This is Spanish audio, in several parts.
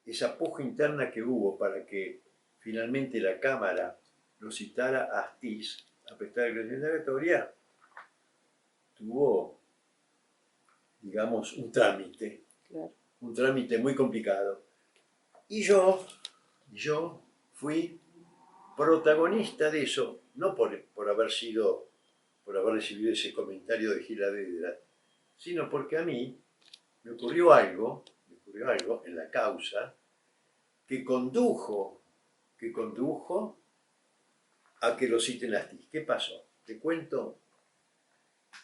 esa puja interna que hubo para que finalmente la Cámara lo citara a Astiz a prestar declaración indagatoria, tuvo, digamos, un trámite, Claro. un trámite muy complicado. Y yo fui protagonista de eso, no por haber recibido ese comentario de Gilavedra, sino porque a mí me ocurrió algo en la causa que condujo a que lo citen a Astiz. ¿Qué pasó? Te cuento.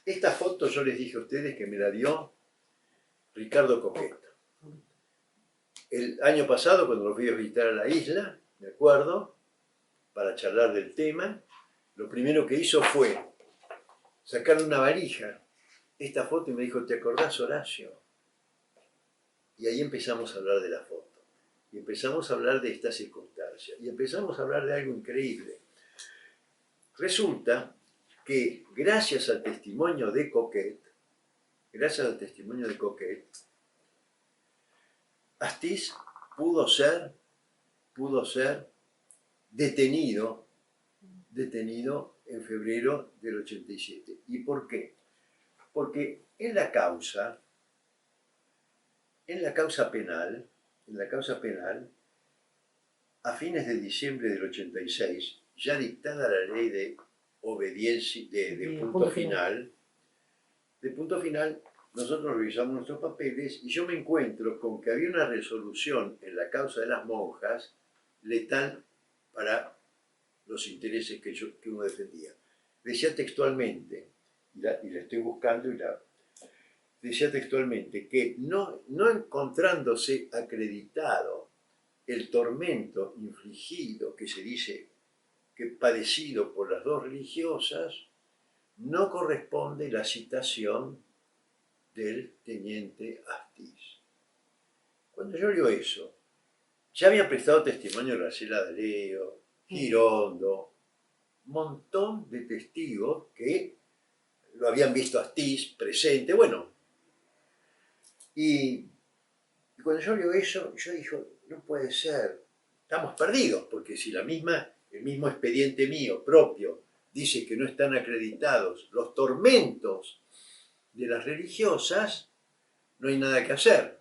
Esta foto yo les dije a ustedes que me la dio Ricardo Coquet. El año pasado, cuando lo fui a visitar a la isla, me acuerdo, para charlar del tema, lo primero que hizo fue sacar una valija esta foto y me dijo, ¿te acordás, Horacio? Y ahí empezamos a hablar de la foto. Y empezamos a hablar de esta circunstancia. Y empezamos a hablar de algo increíble. Resulta que gracias al testimonio de Coquet, Astiz pudo ser detenido en febrero del 87. ¿Y por qué? Porque en la causa penal, a fines de diciembre del 86, ya dictada la ley de obediencia, de punto final, nosotros revisamos nuestros papeles y yo me encuentro con que había una resolución en la causa de las monjas letal para los intereses que uno defendía. Decía textualmente, y la estoy buscando, decía textualmente que no encontrándose acreditado el tormento infligido, que se dice que padecido por las dos religiosas, no corresponde la citación del teniente Astiz. Cuando yo leo eso, ya había prestado testimonio Graciela D'Aleo, Girondo, un montón de testigos que lo habían visto a Astiz presente, bueno. Y cuando yo leo eso, yo digo, no puede ser, estamos perdidos, porque si el mismo expediente mío propio dice que no están acreditados los tormentos de las religiosas, no hay nada que hacer,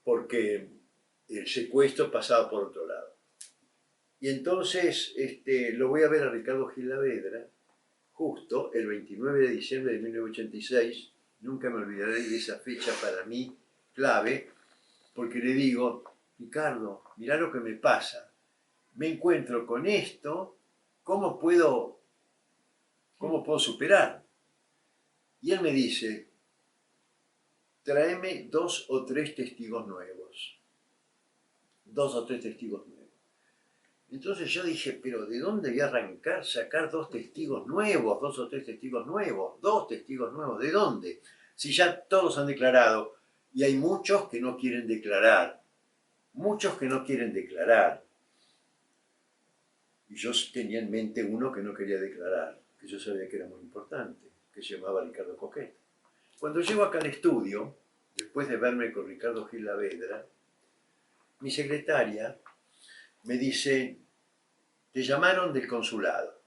porque el secuestro pasaba por otro lado. Y entonces lo voy a ver a Ricardo Gilavedra, justo el 29 de diciembre de 1986, nunca me olvidaré de esa fecha para mí clave, porque le digo, Ricardo, mirá lo que me pasa, me encuentro con esto, ¿cómo puedo superar? Y él me dice, tráeme 2 o 3 testigos nuevos. 2 o 3 testigos nuevos. Entonces yo dije, pero ¿de dónde voy a arrancar, sacar 2 testigos nuevos, 2 o 3 testigos nuevos, 2 testigos nuevos? ¿De dónde? Si ya todos han declarado, y hay muchos que no quieren declarar. Y yo tenía en mente uno que no quería declarar, que yo sabía que era muy importante, que se llamaba Ricardo Coquet. Cuando llego acá al estudio, después de verme con Ricardo Gilavedra, mi secretaria me dice, te llamaron del consulado.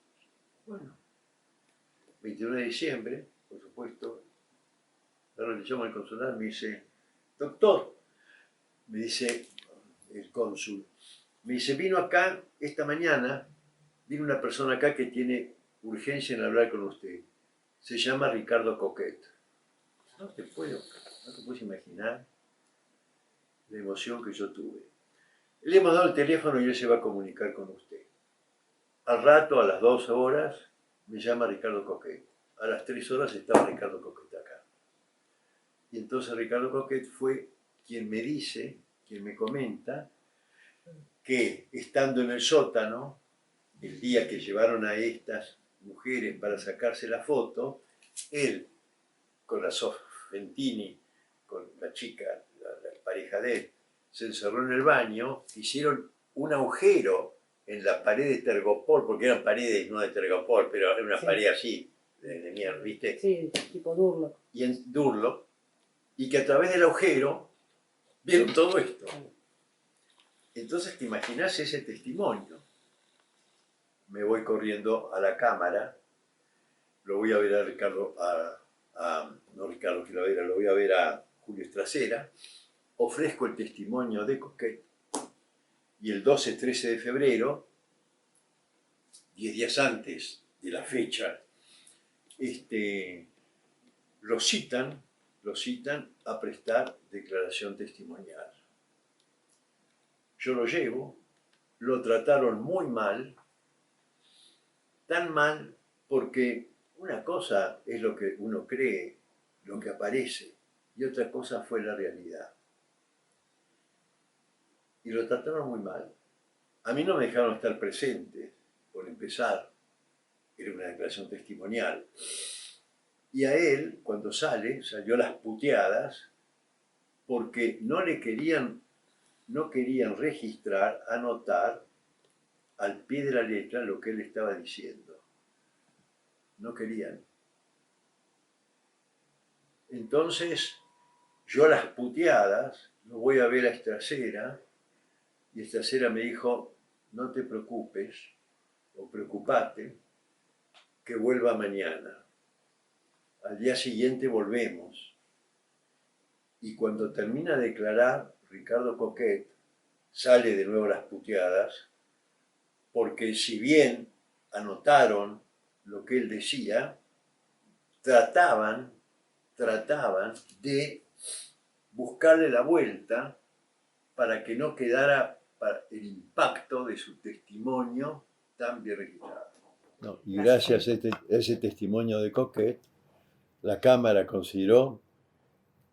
Bueno, 21 de diciembre, por supuesto, ahora le llamo al consulado, me dice, doctor, me dice el cónsul, me dice, vino acá esta mañana, vino una persona acá que tiene urgencia en hablar con usted. Se llama Ricardo Coquet. No te puedes imaginar la emoción que yo tuve. Le hemos dado el teléfono y él se va a comunicar con usted. Al rato, a las 2 horas, me llama Ricardo Coquet. A las 3 horas estaba Ricardo Coquet acá. Y entonces Ricardo Coquet fue quien me comenta, que estando en el sótano, el día que llevaron a estas mujeres para sacarse la foto, él, con la Sofentini, con la chica, la pareja de él, se encerró en el baño, hicieron un agujero en la pared de Tergopol, porque eran paredes no de Tergopol, pero era una pared así, de mierda, ¿viste? Sí, tipo Durlo. Y que a través del agujero vieron todo esto. Entonces te imaginás ese testimonio. Me voy corriendo a la cámara, lo voy a ver a Ricardo, no Ricardo Gilavera, lo voy a ver a Julio Estracera, ofrezco el testimonio de Coquet y el 12-13 de febrero, 10 días antes de la fecha, lo citan a prestar declaración testimonial. Yo lo llevo, lo trataron muy mal, tan mal porque una cosa es lo que uno cree, lo que aparece, y otra cosa fue la realidad. Y lo trataron muy mal. A mí no me dejaron estar presente, por empezar, era una declaración testimonial. Y a él, cuando salió las puteadas, porque no querían registrar, anotar al pie de la letra lo que él estaba diciendo. No querían. Entonces, yo las puteadas, lo voy a ver a Estracera, y Estracera me dijo, no te preocupes, o preocupate, que vuelva mañana. Al día siguiente volvemos. Y cuando termina de declarar Ricardo Coquet, sale de nuevo las puteadas, porque si bien anotaron lo que él decía, trataban de buscarle la vuelta para que no quedara el impacto de su testimonio tan bien registrado. No, y gracias a ese testimonio de Coquet, la Cámara consideró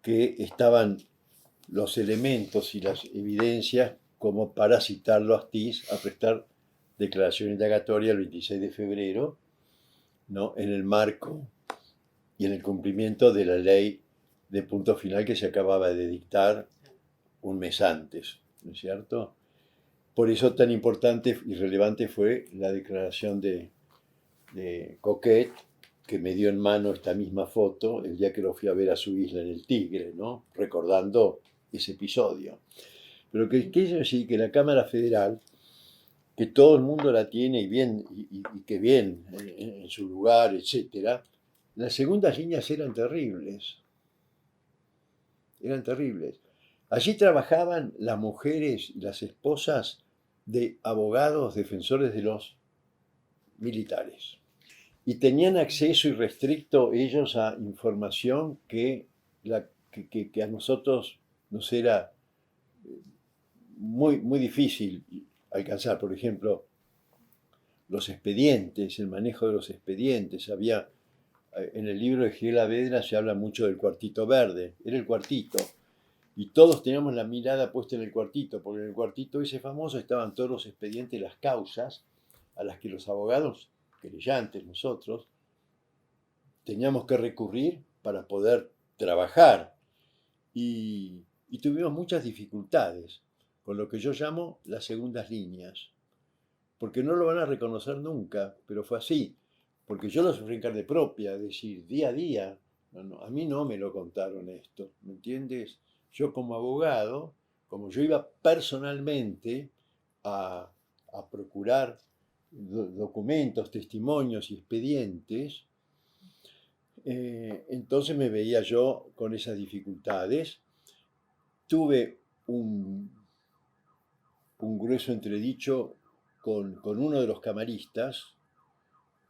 que estaban los elementos y las evidencias como para citarlo a Astiz a prestar declaración indagatoria el 26 de febrero, ¿no? En el marco y en el cumplimiento de la ley de punto final que se acababa de dictar un mes antes, ¿no es cierto? Por eso tan importante y relevante fue la declaración de Coquet, que me dio en mano esta misma foto el día que lo fui a ver a su isla en el Tigre, ¿no? Recordando ese episodio. Pero que quiero decir que la Cámara Federal, que todo el mundo la tiene y bien, y que bien en su lugar, etcétera, las segundas líneas eran terribles. Eran terribles. Allí trabajaban las mujeres y las esposas de abogados defensores de los militares. Y tenían acceso irrestricto ellos a información que a nosotros nos era muy difícil alcanzar. Por ejemplo, los expedientes, el manejo de los expedientes. En el libro de Gil Avedra se habla mucho del cuartito verde. Era el cuartito. Y todos teníamos la mirada puesta en el cuartito, porque en el cuartito ese famoso estaban todos los expedientes, las causas a las que los abogados querellantes, nosotros, teníamos que recurrir para poder trabajar. Y tuvimos muchas dificultades con lo que yo llamo las segundas líneas, porque no lo van a reconocer nunca, pero fue así, porque yo lo sufrí en carne propia, es decir, día a día, a mí no me lo contaron esto, ¿me entiendes? Yo como abogado, como yo iba personalmente a procurar documentos, testimonios y expedientes, entonces me veía yo con esas dificultades. Tuve un grueso entredicho con uno de los camaristas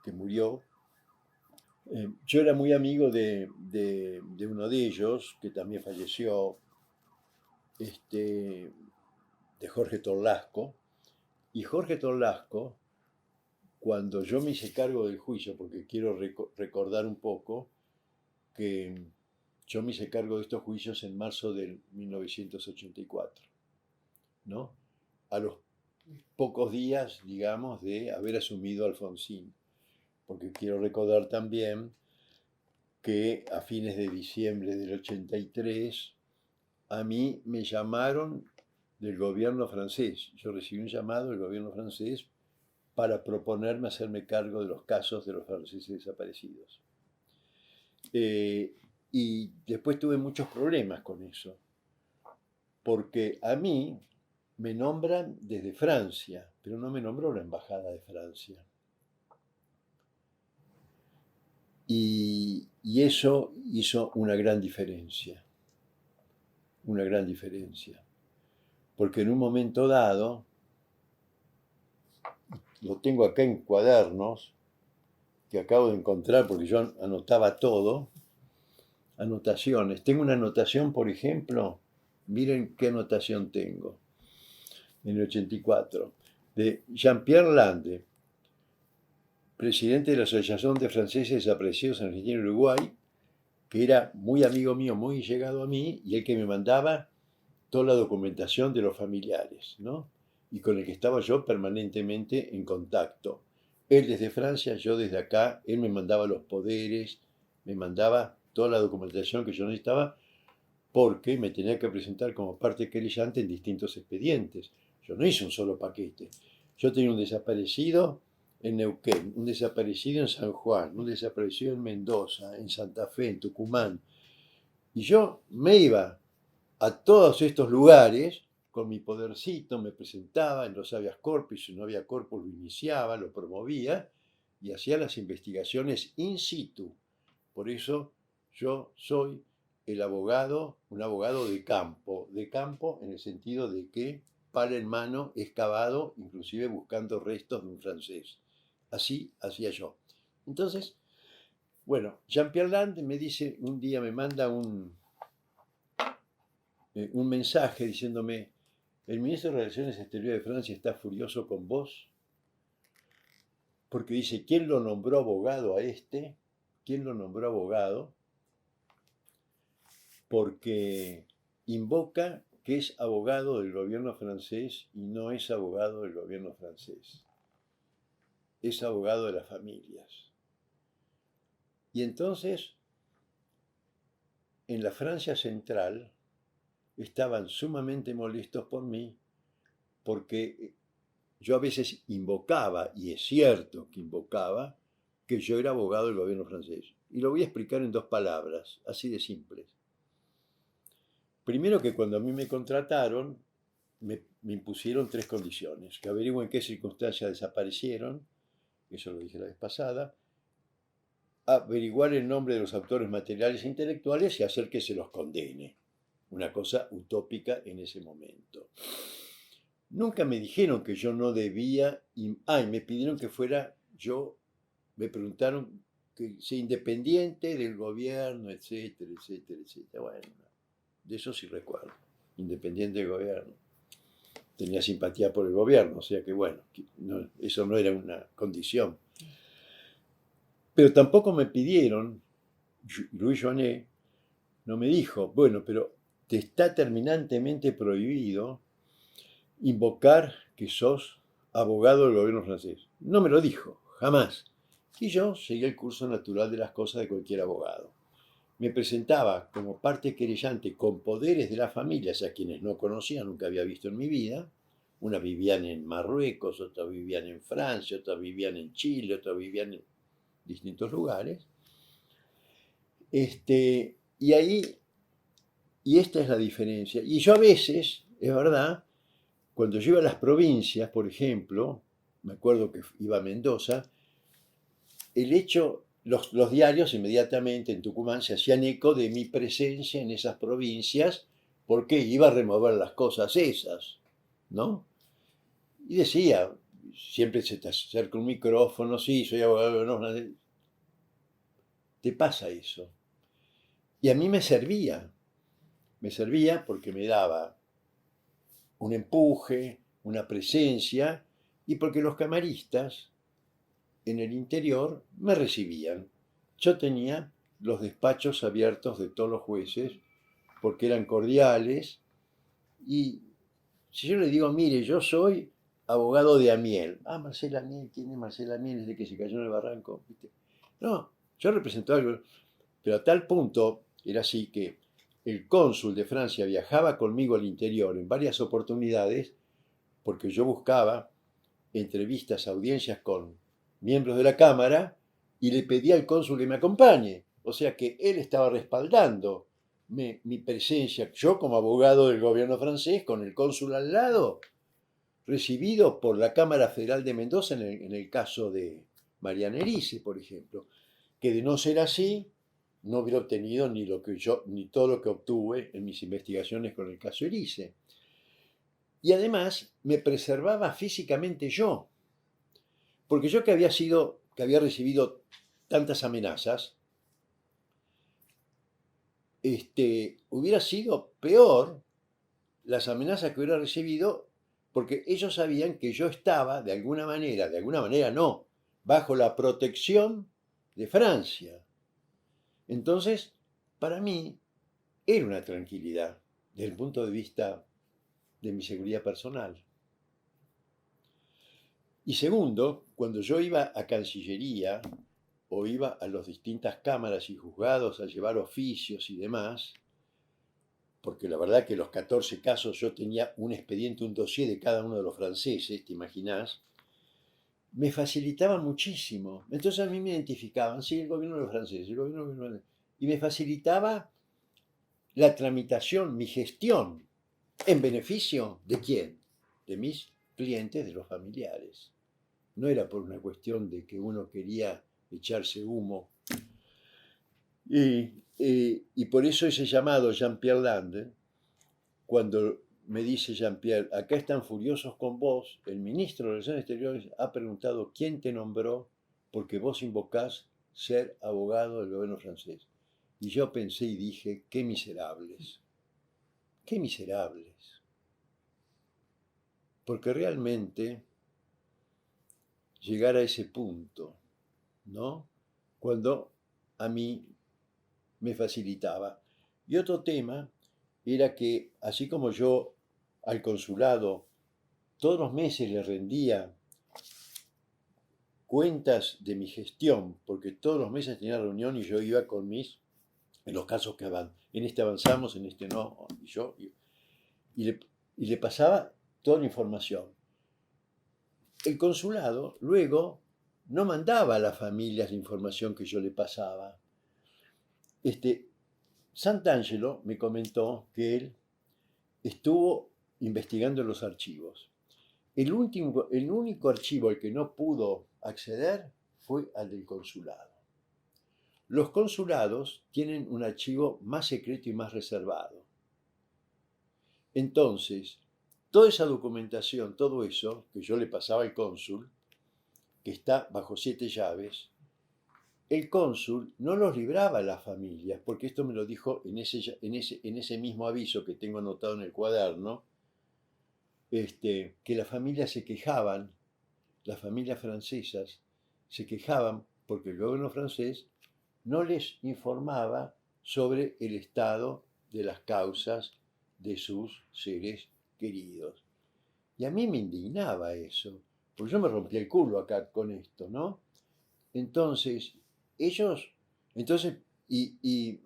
que murió. Yo era muy amigo de uno de ellos, que también falleció, de Jorge Torlasco. Y Jorge Torlasco, cuando yo me hice cargo del juicio, porque quiero recordar un poco que yo me hice cargo de estos juicios en marzo del 1984, ¿no? A los pocos días, digamos, de haber asumido Alfonsín, porque quiero recordar también que a fines de diciembre del 83 a mí me llamaron del gobierno francés. Yo recibí un llamado del gobierno francés para proponerme hacerme cargo de los casos de los franceses desaparecidos. Y después tuve muchos problemas con eso, porque a mí me nombran desde Francia, pero no me nombró la embajada de Francia. Y eso hizo una gran diferencia, porque en un momento dado, lo tengo acá en cuadernos, que acabo de encontrar porque yo anotaba todo, anotaciones. Tengo una anotación, por ejemplo, miren qué anotación tengo, en el 84, de Jean-Pierre Lande, presidente de la Asociación de Franceses Desaparecidos en Argentina y Uruguay, que era muy amigo mío, muy llegado a mí, y el que me mandaba toda la documentación de los familiares, ¿no? Y con el que estaba yo permanentemente en contacto. Él desde Francia, yo desde acá, él me mandaba los poderes, me mandaba toda la documentación que yo necesitaba, porque me tenía que presentar como parte querellante en distintos expedientes. Yo no hice un solo paquete. Yo tenía un desaparecido en Neuquén, un desaparecido en San Juan, un desaparecido en Mendoza, en Santa Fe, en Tucumán. Y yo me iba a todos estos lugares con mi podercito, me presentaba en los habeas corpus, si no había corpus lo iniciaba, lo promovía y hacía las investigaciones in situ. Por eso yo soy el abogado, un abogado de campo en el sentido de que pala en mano, excavado, inclusive buscando restos de un francés. Así hacía yo. Entonces, bueno, Jean-Pierre Land me dice, un día me manda un mensaje diciéndome, el ministro de Relaciones Exteriores de Francia está furioso con vos porque dice, ¿quién lo nombró abogado a este? ¿Quién lo nombró abogado? Porque invoca que es abogado del gobierno francés y no es abogado del gobierno francés. Es abogado de las familias. Y entonces, en la Francia central, estaban sumamente molestos por mí porque yo a veces invocaba, y es cierto que invocaba, que yo era abogado del gobierno francés. Y lo voy a explicar en dos palabras, así de simples. Primero que cuando a mí me contrataron, me impusieron tres condiciones. Que averigüen en qué circunstancias desaparecieron, eso lo dije la vez pasada, averiguar el nombre de los autores materiales e intelectuales y hacer que se los condene. Una cosa utópica en ese momento. Nunca me dijeron que yo no debía, y me pidieron que fuera yo, me preguntaron que sea independiente del gobierno, etcétera, etcétera, etcétera. Bueno, de eso sí recuerdo, independiente del gobierno. Tenía simpatía por el gobierno, o sea que bueno, eso no era una condición. Pero tampoco me pidieron, Louis Jonet no me dijo, bueno, pero te está terminantemente prohibido invocar que sos abogado del gobierno francés. No me lo dijo, jamás. Y yo seguí el curso natural de las cosas de cualquier abogado. Me presentaba como parte querellante con poderes de las familias a quienes no conocía, nunca había visto en mi vida. Una vivían en Marruecos, otra vivían en Francia, otra vivían en Chile, otra vivían en distintos lugares. Y ahí, y esta es la diferencia. Y yo a veces, es verdad, cuando yo iba a las provincias, por ejemplo, me acuerdo que iba a Mendoza, el hecho, los diarios inmediatamente en Tucumán se hacían eco de mi presencia en esas provincias porque iba a remover las cosas esas, ¿no? Y decía, siempre se te acerca un micrófono, sí, soy abogado, no, te pasa eso. Y a mí me servía porque me daba un empuje, una presencia, y porque los camaristas en el interior me recibían. Yo tenía los despachos abiertos de todos los jueces porque eran cordiales y si yo le digo, mire, yo soy abogado de Amiel. Marcel Amiel, ¿quién es Marcel Amiel? Desde que se cayó en el barranco. ¿Viste? No, yo represento algo, pero a tal punto era así que el cónsul de Francia viajaba conmigo al interior en varias oportunidades porque yo buscaba entrevistas, audiencias con miembros de la Cámara y le pedí al cónsul que me acompañe. O sea que él estaba respaldando mi presencia, yo como abogado del gobierno francés, con el cónsul al lado, recibido por la Cámara Federal de Mendoza en el caso de Mariana Erice, por ejemplo, que de no ser así, no hubiera obtenido ni lo que yo, ni todo lo que obtuve en mis investigaciones con el caso Erice. Y además me preservaba físicamente yo, porque yo que había recibido tantas amenazas, hubiera sido peor las amenazas que hubiera recibido, porque ellos sabían que yo estaba, de alguna manera no, bajo la protección de Francia. Entonces, para mí, era una tranquilidad desde el punto de vista de mi seguridad personal. Y segundo, cuando yo iba a Cancillería o iba a las distintas cámaras y juzgados a llevar oficios y demás, porque la verdad que los 14 casos yo tenía un expediente, un dossier de cada uno de los franceses, te imaginás, me facilitaban muchísimo. Entonces a mí me identificaban, sí, el gobierno de los franceses, el gobierno de los franceses, y me facilitaba la tramitación, mi gestión, en beneficio de quién, de mis clientes, de los familiares. No era por una cuestión de que uno quería echarse humo. Y por eso ese llamado Jean-Pierre Lande, cuando me dice Jean-Pierre, acá están furiosos con vos, el ministro de Relaciones Exteriores ha preguntado quién te nombró porque vos invocás ser abogado del gobierno francés. Y yo pensé y dije, qué miserables, qué miserables. Porque realmente llegar a ese punto, ¿no? Cuando a mí me facilitaba. Y otro tema era que, así como yo al consulado todos los meses le rendía cuentas de mi gestión, porque todos los meses tenía reunión y yo iba con en los casos que van, en este avanzamos, en este no, y le, y le pasaba toda la información. El consulado luego no mandaba a las familias la información que yo le pasaba. Sant'Angelo me comentó que él estuvo investigando los archivos. El único archivo al que no pudo acceder fue al del consulado. Los consulados tienen un archivo más secreto y más reservado. Entonces, toda esa documentación, todo eso que yo le pasaba al cónsul, que está bajo 7 llaves, el cónsul no los libraba a las familias, porque esto me lo dijo en ese mismo aviso que tengo anotado en el cuaderno, que las familias se quejaban, las familias francesas se quejaban porque el gobierno francés no les informaba sobre el estado de las causas de sus seres queridos. Y a mí me indignaba eso, porque yo me rompí el culo acá con esto, ¿no? Entonces, ellos, entonces, y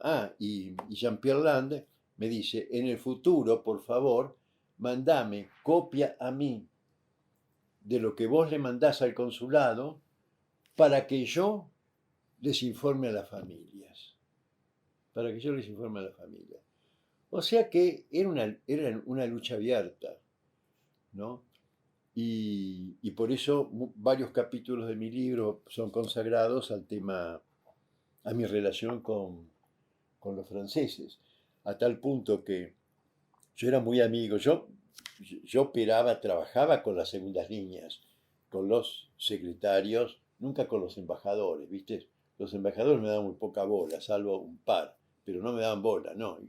Jean-Pierre Land me dice, en el futuro, por favor, mandame copia a mí de lo que vos le mandás al consulado para que yo les informe a las familias. Para que yo les informe a las familias. O sea que era una lucha abierta, ¿no? Y por eso varios capítulos de mi libro son consagrados al tema, a mi relación con los franceses, a tal punto que yo era muy amigo, yo operaba, trabajaba con las segundas líneas, con los secretarios, nunca con los embajadores, ¿viste? Los embajadores me daban muy poca bola, salvo un par, pero no me daban bola, no.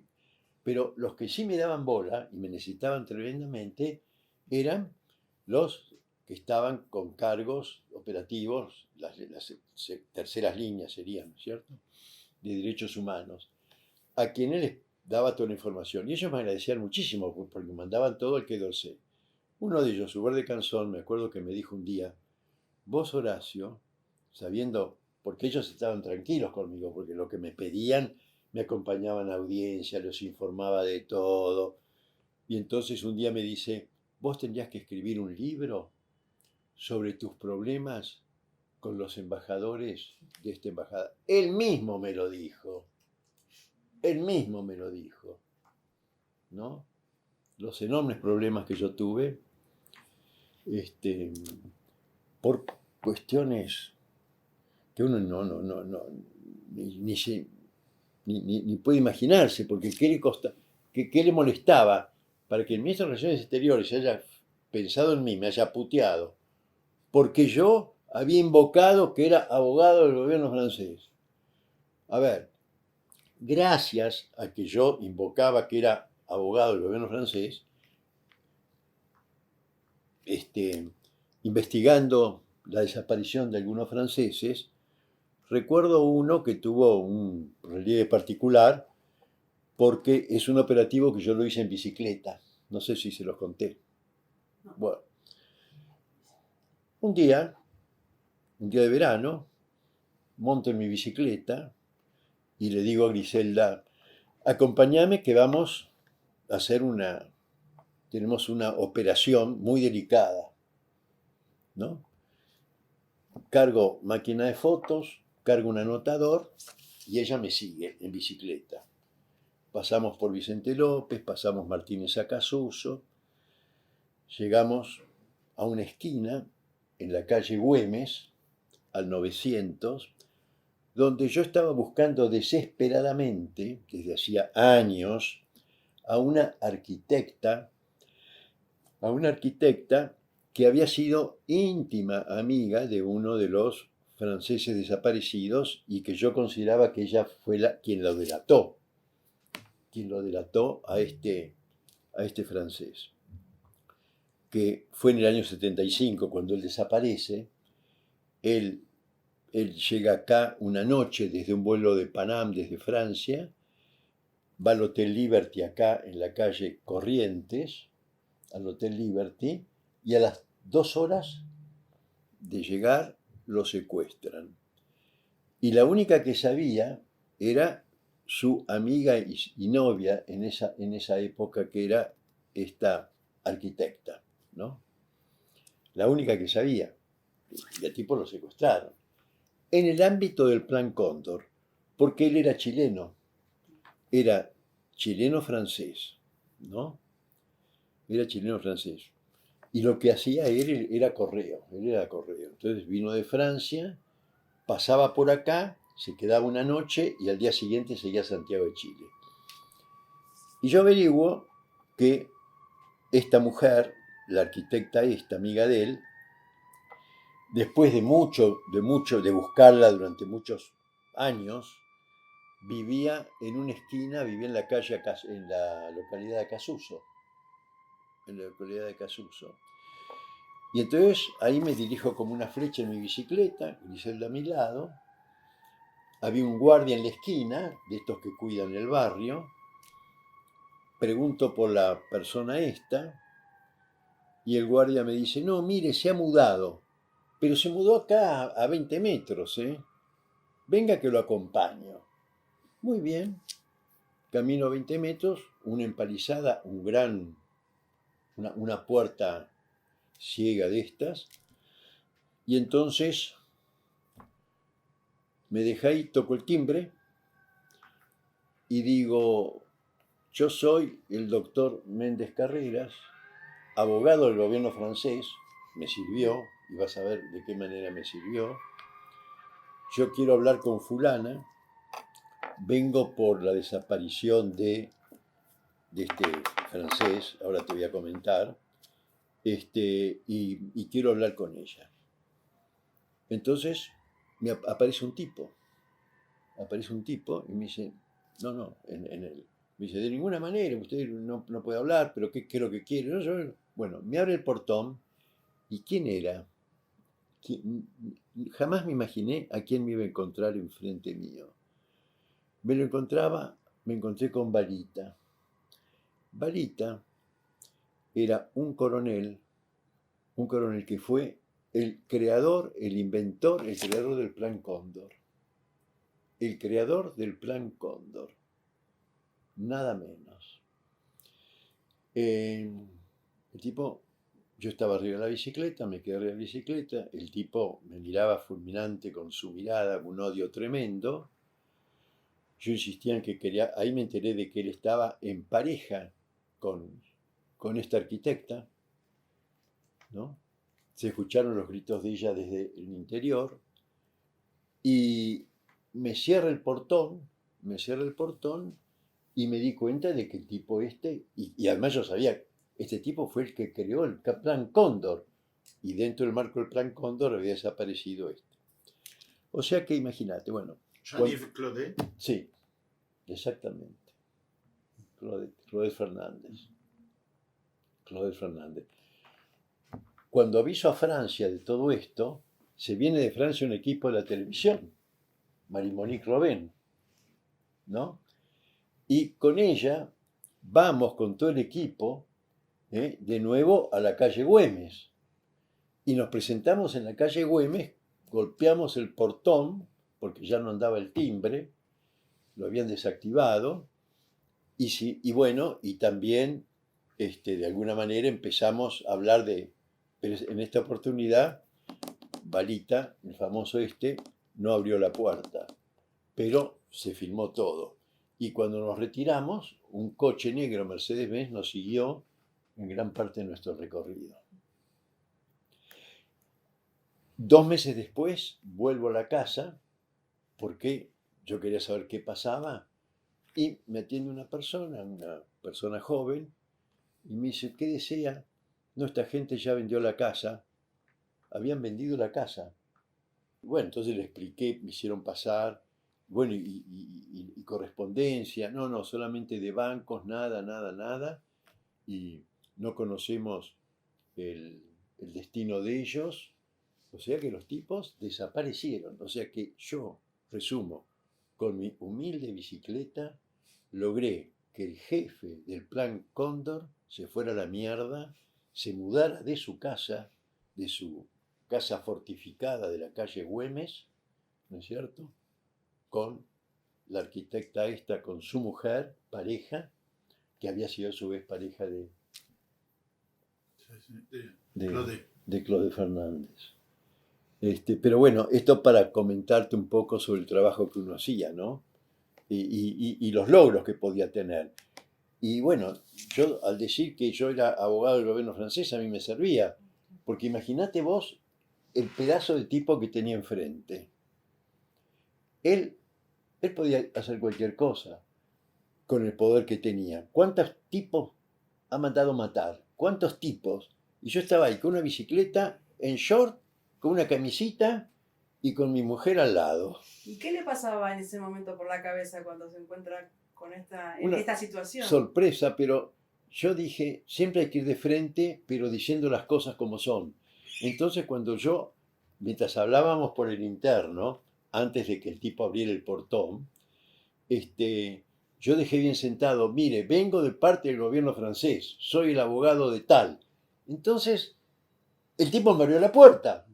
Pero los que sí me daban bola y me necesitaban tremendamente eran los que estaban con cargos operativos, las terceras líneas serían, ¿no es cierto?, de derechos humanos, a quienes les daba toda la información. Y ellos me agradecían muchísimo porque mandaban todo al Quai d'Orsay. Uno de ellos, Hubert de Canson, me acuerdo que me dijo un día, vos Horacio, sabiendo, porque ellos estaban tranquilos conmigo, porque lo que me pedían, me acompañaban a audiencia, los informaba de todo. Y entonces un día me dice, vos tendrías que escribir un libro sobre tus problemas con los embajadores de esta embajada. Él mismo me lo dijo. él mismo me lo dijo, ¿no? Los enormes problemas que yo tuve, por cuestiones que uno ni puede imaginarse, porque ¿qué le molestaba para que el ministro de Relaciones Exteriores haya pensado en mí, me haya puteado? Porque yo había invocado que era abogado del gobierno francés. A ver, gracias a que yo invocaba que era abogado del gobierno francés, investigando la desaparición de algunos franceses, recuerdo uno que tuvo un relieve particular porque es un operativo que yo lo hice en bicicleta. No sé si se los conté. Bueno, un día de verano, monto en mi bicicleta y le digo a Griselda, acompáñame que vamos a hacer tenemos una operación muy delicada, ¿no? Cargo máquina de fotos, cargo un anotador y ella me sigue en bicicleta. Pasamos por Vicente López, pasamos Martínez Acasuso, llegamos a una esquina en la calle Güemes, al 900, donde yo estaba buscando desesperadamente, desde hacía años, a una arquitecta que había sido íntima amiga de uno de los franceses desaparecidos y que yo consideraba que ella fue quien lo delató a este francés, que fue en el año 75 cuando él desaparece. Él llega acá una noche desde un vuelo de Panam desde Francia, va al Hotel Liberty acá en la calle Corrientes, al Hotel Liberty, y a las 2 horas de llegar lo secuestran. Y la única que sabía era su amiga y novia en esa época, que era esta arquitecta, ¿no? La única que sabía. Y al tipo lo secuestraron. En el ámbito del Plan Cóndor, porque él era chileno-francés, ¿no? Era chileno-francés. Y lo que hacía él era correo. Entonces vino de Francia, pasaba por acá, se quedaba una noche y al día siguiente seguía a Santiago de Chile. Y yo averiguo que esta mujer, la arquitecta esta, amiga de él, después de buscarla durante muchos años, vivía en una esquina, vivía en la calle, en la localidad de Casuso. Y entonces ahí me dirijo como una flecha en mi bicicleta, Griselda a mi lado. Había un guardia en la esquina, de estos que cuidan el barrio. Pregunto por la persona esta y el guardia me dice, no, mire, se ha mudado, pero se mudó acá a 20 metros, ¿eh? Venga que lo acompaño. Muy bien. Camino 20 metros, una empalizada, una puerta ciega de estas, y entonces me dejé ahí, toco el timbre y digo, yo soy el doctor Méndez Carreras, abogado del gobierno francés, me sirvió, y vas a ver de qué manera me sirvió. Yo quiero hablar con fulana, vengo por la desaparición de este francés, ahora te voy a comentar, y quiero hablar con ella. Entonces aparece un tipo y me dice, no, me dice, de ninguna manera, usted no puede hablar, pero ¿qué es lo que quiere? No, bueno, me abre el portón, ¿y quién era? Jamás me imaginé a quién me iba a encontrar enfrente mío. Me encontré con Balita. Balita era un coronel que fue el creador del Plan Cóndor. El creador del Plan Cóndor. Nada menos. El tipo, yo estaba arriba de la bicicleta, me quedé arriba de la bicicleta, el tipo me miraba fulminante con su mirada, un odio tremendo. yo insistía en que quería, ahí me enteré de que él estaba en pareja con esta arquitecta, ¿no? Se escucharon los gritos de ella desde el interior y me cierra el portón y me di cuenta de que el tipo y además yo sabía, este tipo fue el que creó el Plan Cóndor y dentro del marco del Plan Cóndor había desaparecido este. O sea que imagínate, bueno. Jean-Yves Claudet. Sí, exactamente. Claudet Fernández. Claudet Fernández. Cuando aviso a Francia de todo esto, se viene de Francia un equipo de la televisión, Marie-Monique Robin, ¿no? Y con ella vamos con todo el equipo de nuevo a la calle Güemes. Y nos presentamos en la calle Güemes, golpeamos el portón, porque ya no andaba el timbre, lo habían desactivado, y bueno, y también de alguna manera empezamos a hablar pero en esta oportunidad, Balita, el famoso no abrió la puerta, pero se filmó todo. Y cuando nos retiramos, un coche negro Mercedes-Benz nos siguió en gran parte de nuestro recorrido. 2 meses después vuelvo a la casa porque yo quería saber qué pasaba y me atiende una persona joven, y me dice, ¿qué desea? No, esta gente ya vendió la casa. Habían vendido la casa. Bueno, entonces le expliqué, me hicieron pasar, bueno, y correspondencia, no, solamente de bancos, nada, y no conocemos el destino de ellos, o sea que los tipos desaparecieron, o sea que yo, resumo, con mi humilde bicicleta, logré que el jefe del Plan Cóndor se fuera a la mierda, se mudara de su casa fortificada de la calle Güemes, ¿no es cierto?, con la arquitecta con su mujer, pareja, que había sido a su vez pareja de Claude Fernández. Pero bueno, esto para comentarte un poco sobre el trabajo que uno hacía, ¿no? Y los logros que podía tener. Y bueno, yo al decir que yo era abogado del gobierno francés, a mí me servía, porque imagínate vos el pedazo de tipo que tenía enfrente. Él podía hacer cualquier cosa con el poder que tenía. ¿Cuántos tipos ha mandado matar? ¿Cuántos tipos? Y yo estaba ahí con una bicicleta, en short, con una camisita y con mi mujer al lado. ¿Y qué le pasaba en ese momento por la cabeza cuando se encuentra en esta situación? Sorpresa, pero yo dije, siempre hay que ir de frente, pero diciendo las cosas como son. Entonces mientras hablábamos por el interno, antes de que el tipo abriera el portón, yo dejé bien sentado, mire, vengo de parte del gobierno francés, soy el abogado de tal. Entonces, el tipo me abrió la puerta.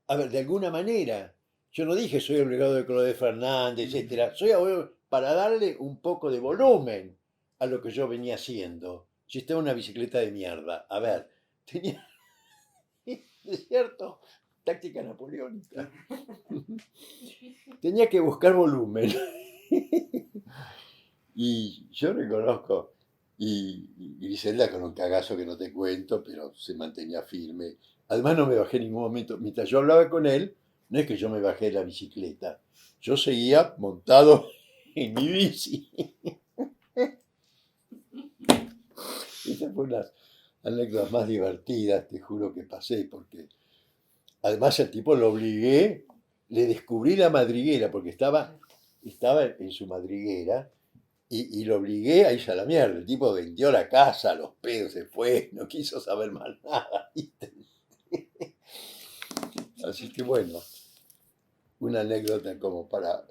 A ver, de alguna manera, yo no dije soy el abogado de Claude Fernández, etc. Soy abogado para darle un poco de volumen a lo que yo venía haciendo. Si estaba en una bicicleta de mierda, a ver, tenía, ¿es cierto? Táctica napoleónica. Tenía que buscar volumen. Y yo reconozco, y Griselda con un cagazo que no te cuento, pero se mantenía firme. Además no me bajé en ningún momento. Mientras yo hablaba con él, no es que yo me bajé de la bicicleta. Yo seguía montado en mi bici. Esa fue una de las anécdotas más divertidas, te juro que pasé, porque además al tipo lo obligué, le descubrí la madriguera, porque estaba en su madriguera, y lo obligué a irse a la mierda. El tipo vendió la casa, los pedos, se fue, no quiso saber más nada, ¿viste? Así que bueno, una anécdota como para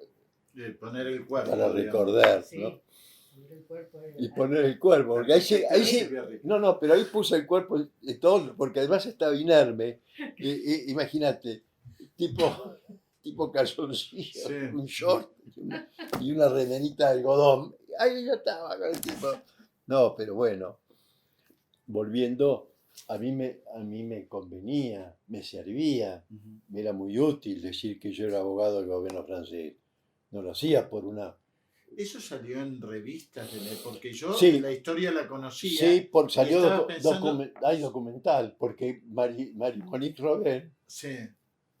poner el cuerpo, para recordar, sí, ¿no? Y poner el cuerpo, porque ahí sí, pero ahí puse el cuerpo de todo, porque además estaba inerme. Imagínate, tipo calzoncillo, sí, un short y una remerita de algodón. Ahí ya estaba con el tipo. No, pero bueno, volviendo, a mí me convenía, me servía, me era muy útil decir que yo era abogado del gobierno francés. No lo hacía por una Eso salió en revistas, porque yo Sí. la historia la conocía. Sí, salió estaba pensando- hay documental, porque Monique Robert, Sí,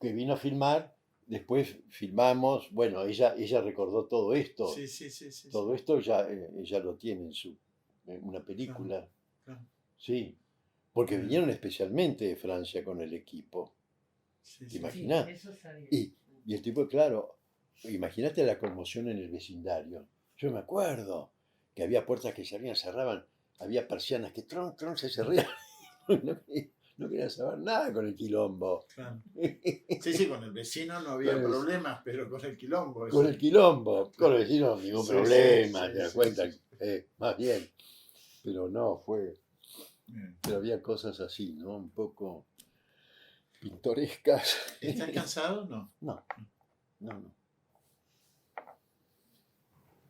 que vino a filmar, después filmamos, bueno, ella recordó todo esto. sí, sí, sí, sí, Todo sí. esto ya ella lo tiene en una película. Claro. Sí, porque Mm. vinieron especialmente de Francia con el equipo. Sí, ¿Te sí. imaginas? Sí, eso sabía. Y el tipo, claro, imagínate la conmoción en el vecindario. Yo me acuerdo que había puertas que se abrían, cerraban, había persianas que tron se cerraban. No querían saber nada con el quilombo. Claro. Sí, sí, con el vecino no había Con el- problemas, pero con el quilombo. Con el quilombo, con los vecinos ningún Sí, problema, sí, te das sí, cuenta, sí. más bien. Pero no, Bien. pero había cosas así, ¿no? Un poco pintorescas. ¿Estás cansado? No. No.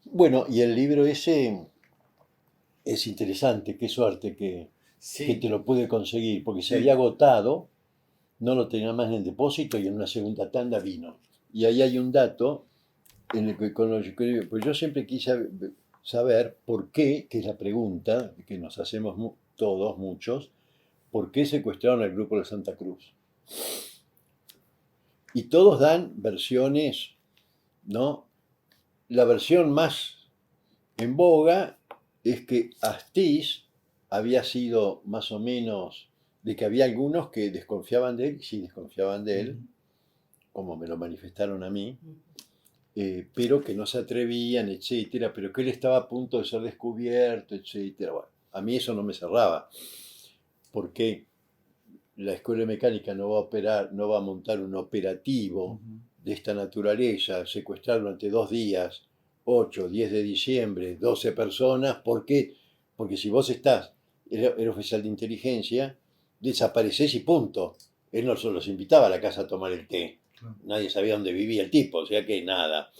Bueno, y el libro ese es interesante, qué suerte que Sí, te lo pude conseguir, porque se Sí. había agotado, no lo tenía más en el depósito y en una segunda tanda vino. Y ahí hay un dato en el que pues yo siempre quise saber por qué, que es la pregunta que nos hacemos todos, muchos, por qué secuestraron al grupo de Santa Cruz. Y todos dan versiones, ¿no? La versión más en boga es que Astiz había sido más o menos, de que había algunos que desconfiaban de él, y sí desconfiaban de él, como me lo manifestaron a mí, pero que no se atrevían, etcétera, pero que él estaba a punto de ser descubierto, etcétera. Bueno, a mí eso no me cerraba, porque la escuela de mecánica no va a operar, no va a montar un operativo de esta naturaleza, secuestrar durante 2 días, 8, 10 de diciembre, 12 personas. ¿Por qué? Porque si vos era oficial de inteligencia, desaparecés y punto. Él no solo los invitaba a la casa a tomar el té, nadie sabía dónde vivía el tipo, o sea que nada.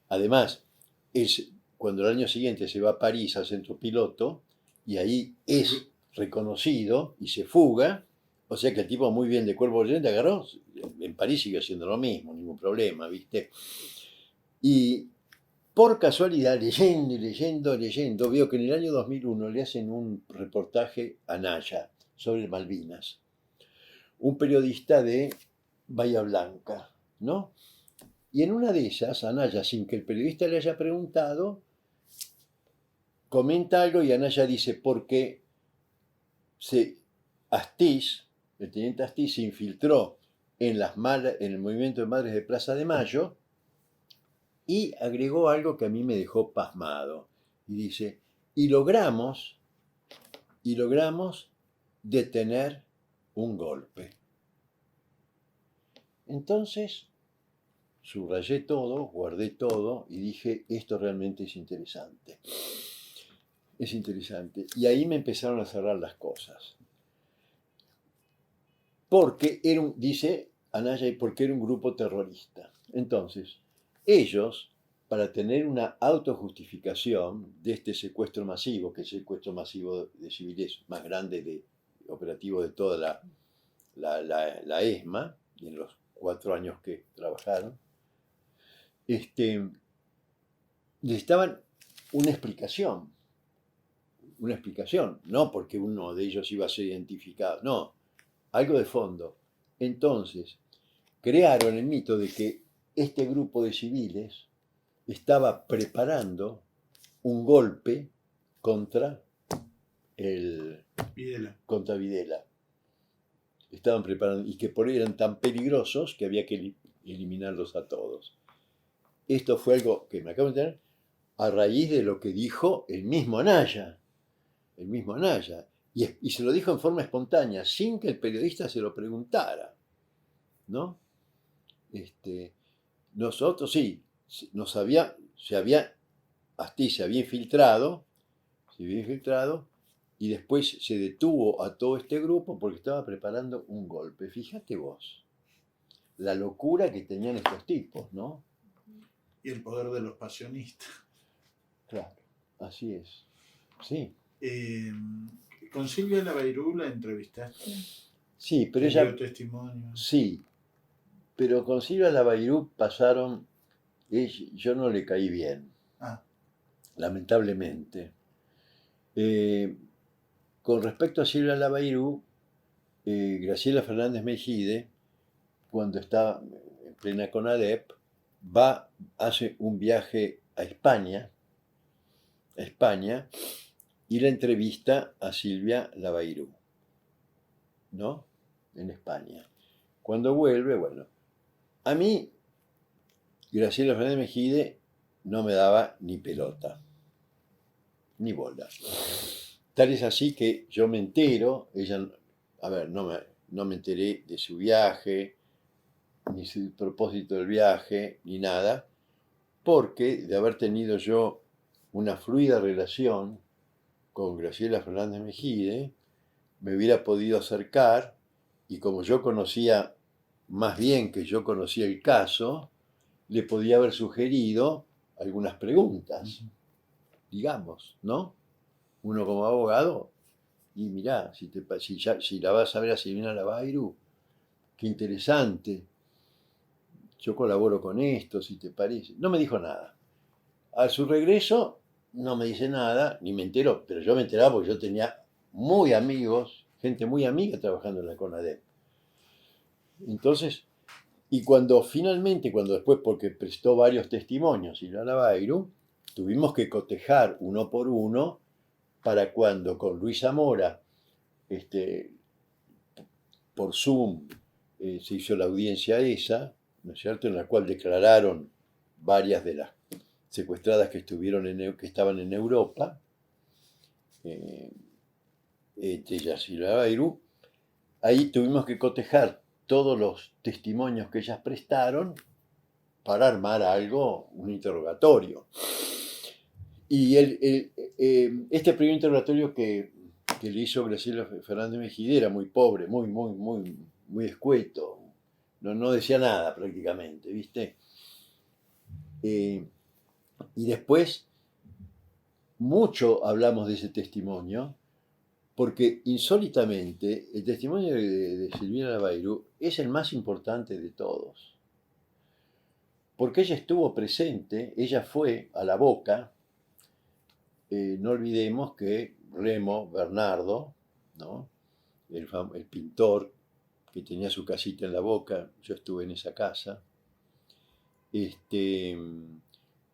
Además, cuando el año siguiente se va a París al centro piloto, y ahí es reconocido y se fuga, o sea que el tipo muy bien de cuerpo oyente agarró, en París sigue haciendo lo mismo, ningún problema, ¿viste? Y por casualidad, leyendo, veo que en el año 2001 le hacen un reportaje a Naya sobre Malvinas. Un periodista de Bahía Blanca, ¿no? Y en una de esas, Anaya, sin que el periodista le haya preguntado, comenta algo y Anaya dice, porque Astiz, el teniente Astiz, se infiltró en el movimiento de Madres de Plaza de Mayo y agregó algo que a mí me dejó pasmado. Y dice, y logramos detener un golpe. Entonces, subrayé todo, guardé todo y dije, esto realmente es interesante. Es interesante. Y ahí me empezaron a cerrar las cosas. Porque dice Anaya, porque era un grupo terrorista. Entonces, ellos, para tener una autojustificación de este secuestro masivo, que es el secuestro masivo de civiles más grande operativo de toda la ESMA, y en los 4 años que trabajaron, necesitaban una explicación, no porque uno de ellos iba a ser identificado, no, algo de fondo. Entonces, crearon el mito de que este grupo de civiles estaba preparando un golpe contra Videla. Estaban preparando, y que por ello eran tan peligrosos que había que eliminarlos a todos. Esto fue algo que me acabo de enterar a raíz de lo que dijo el mismo Anaya. Y se lo dijo en forma espontánea, sin que el periodista se lo preguntara, ¿no? Nosotros sí, Astiz se había infiltrado, y después se detuvo a todo este grupo porque estaba preparando un golpe. Fíjate vos, la locura que tenían estos tipos, ¿no? Y el poder de los pasionistas. Claro, así es. Sí. ¿Con Silvia Laveirú la entrevistaste? Sí, pero ella ella... dio testimonio. Sí, pero con Silvia Laveirú pasaron... yo no le caí bien. Ah. lamentablemente. Con respecto a Silvia Lavairú, Graciela Fernández Mejide, cuando está en plena CONADEP, hace un viaje a España, y la entrevista a Silvia Lavairú, ¿no? En España. Cuando vuelve, bueno, a mí Graciela Fernández Mejide no me daba ni pelota, ni bola. Tal es así que yo me entero, no me enteré de su viaje, ni su propósito del viaje, ni nada, porque de haber tenido yo una fluida relación con Graciela Fernández Mejide, me hubiera podido acercar, y como yo conocía, más bien que yo conocía el caso, le podía haber sugerido algunas preguntas, digamos, ¿no? Uno como abogado, y mirá, si la vas a ver a Silvina Lavairú, qué interesante, yo colaboro con esto, si te parece. No me dijo nada. A su regreso no me dice nada, ni me entero, pero yo me enteraba porque yo tenía muy amigos, gente muy amiga trabajando en la CONADEP. Entonces, y cuando después, porque prestó varios testimonios Silvia Lavairú, tuvimos que cotejar uno por uno para cuando con Luis Zamora, por Zoom, se hizo la audiencia esa, ¿no es cierto?, en la cual declararon varias de las secuestradas que estaban en Europa, entre ellas Silvia Lavairú. Ahí tuvimos que cotejar todos los testimonios que ellas prestaron para armar algo, un interrogatorio. Y este primer interrogatorio que le hizo Graciela Fernández Mejide era muy pobre, muy escueto, no decía nada prácticamente, ¿viste? Y después mucho hablamos de ese testimonio, porque insólitamente el testimonio de Silvina Lavairú es el más importante de todos. Porque ella estuvo presente, ella fue a La Boca, no olvidemos que Remo Bernardo, ¿no?, el pintor que tenía su casita en La Boca, yo estuve en esa casa,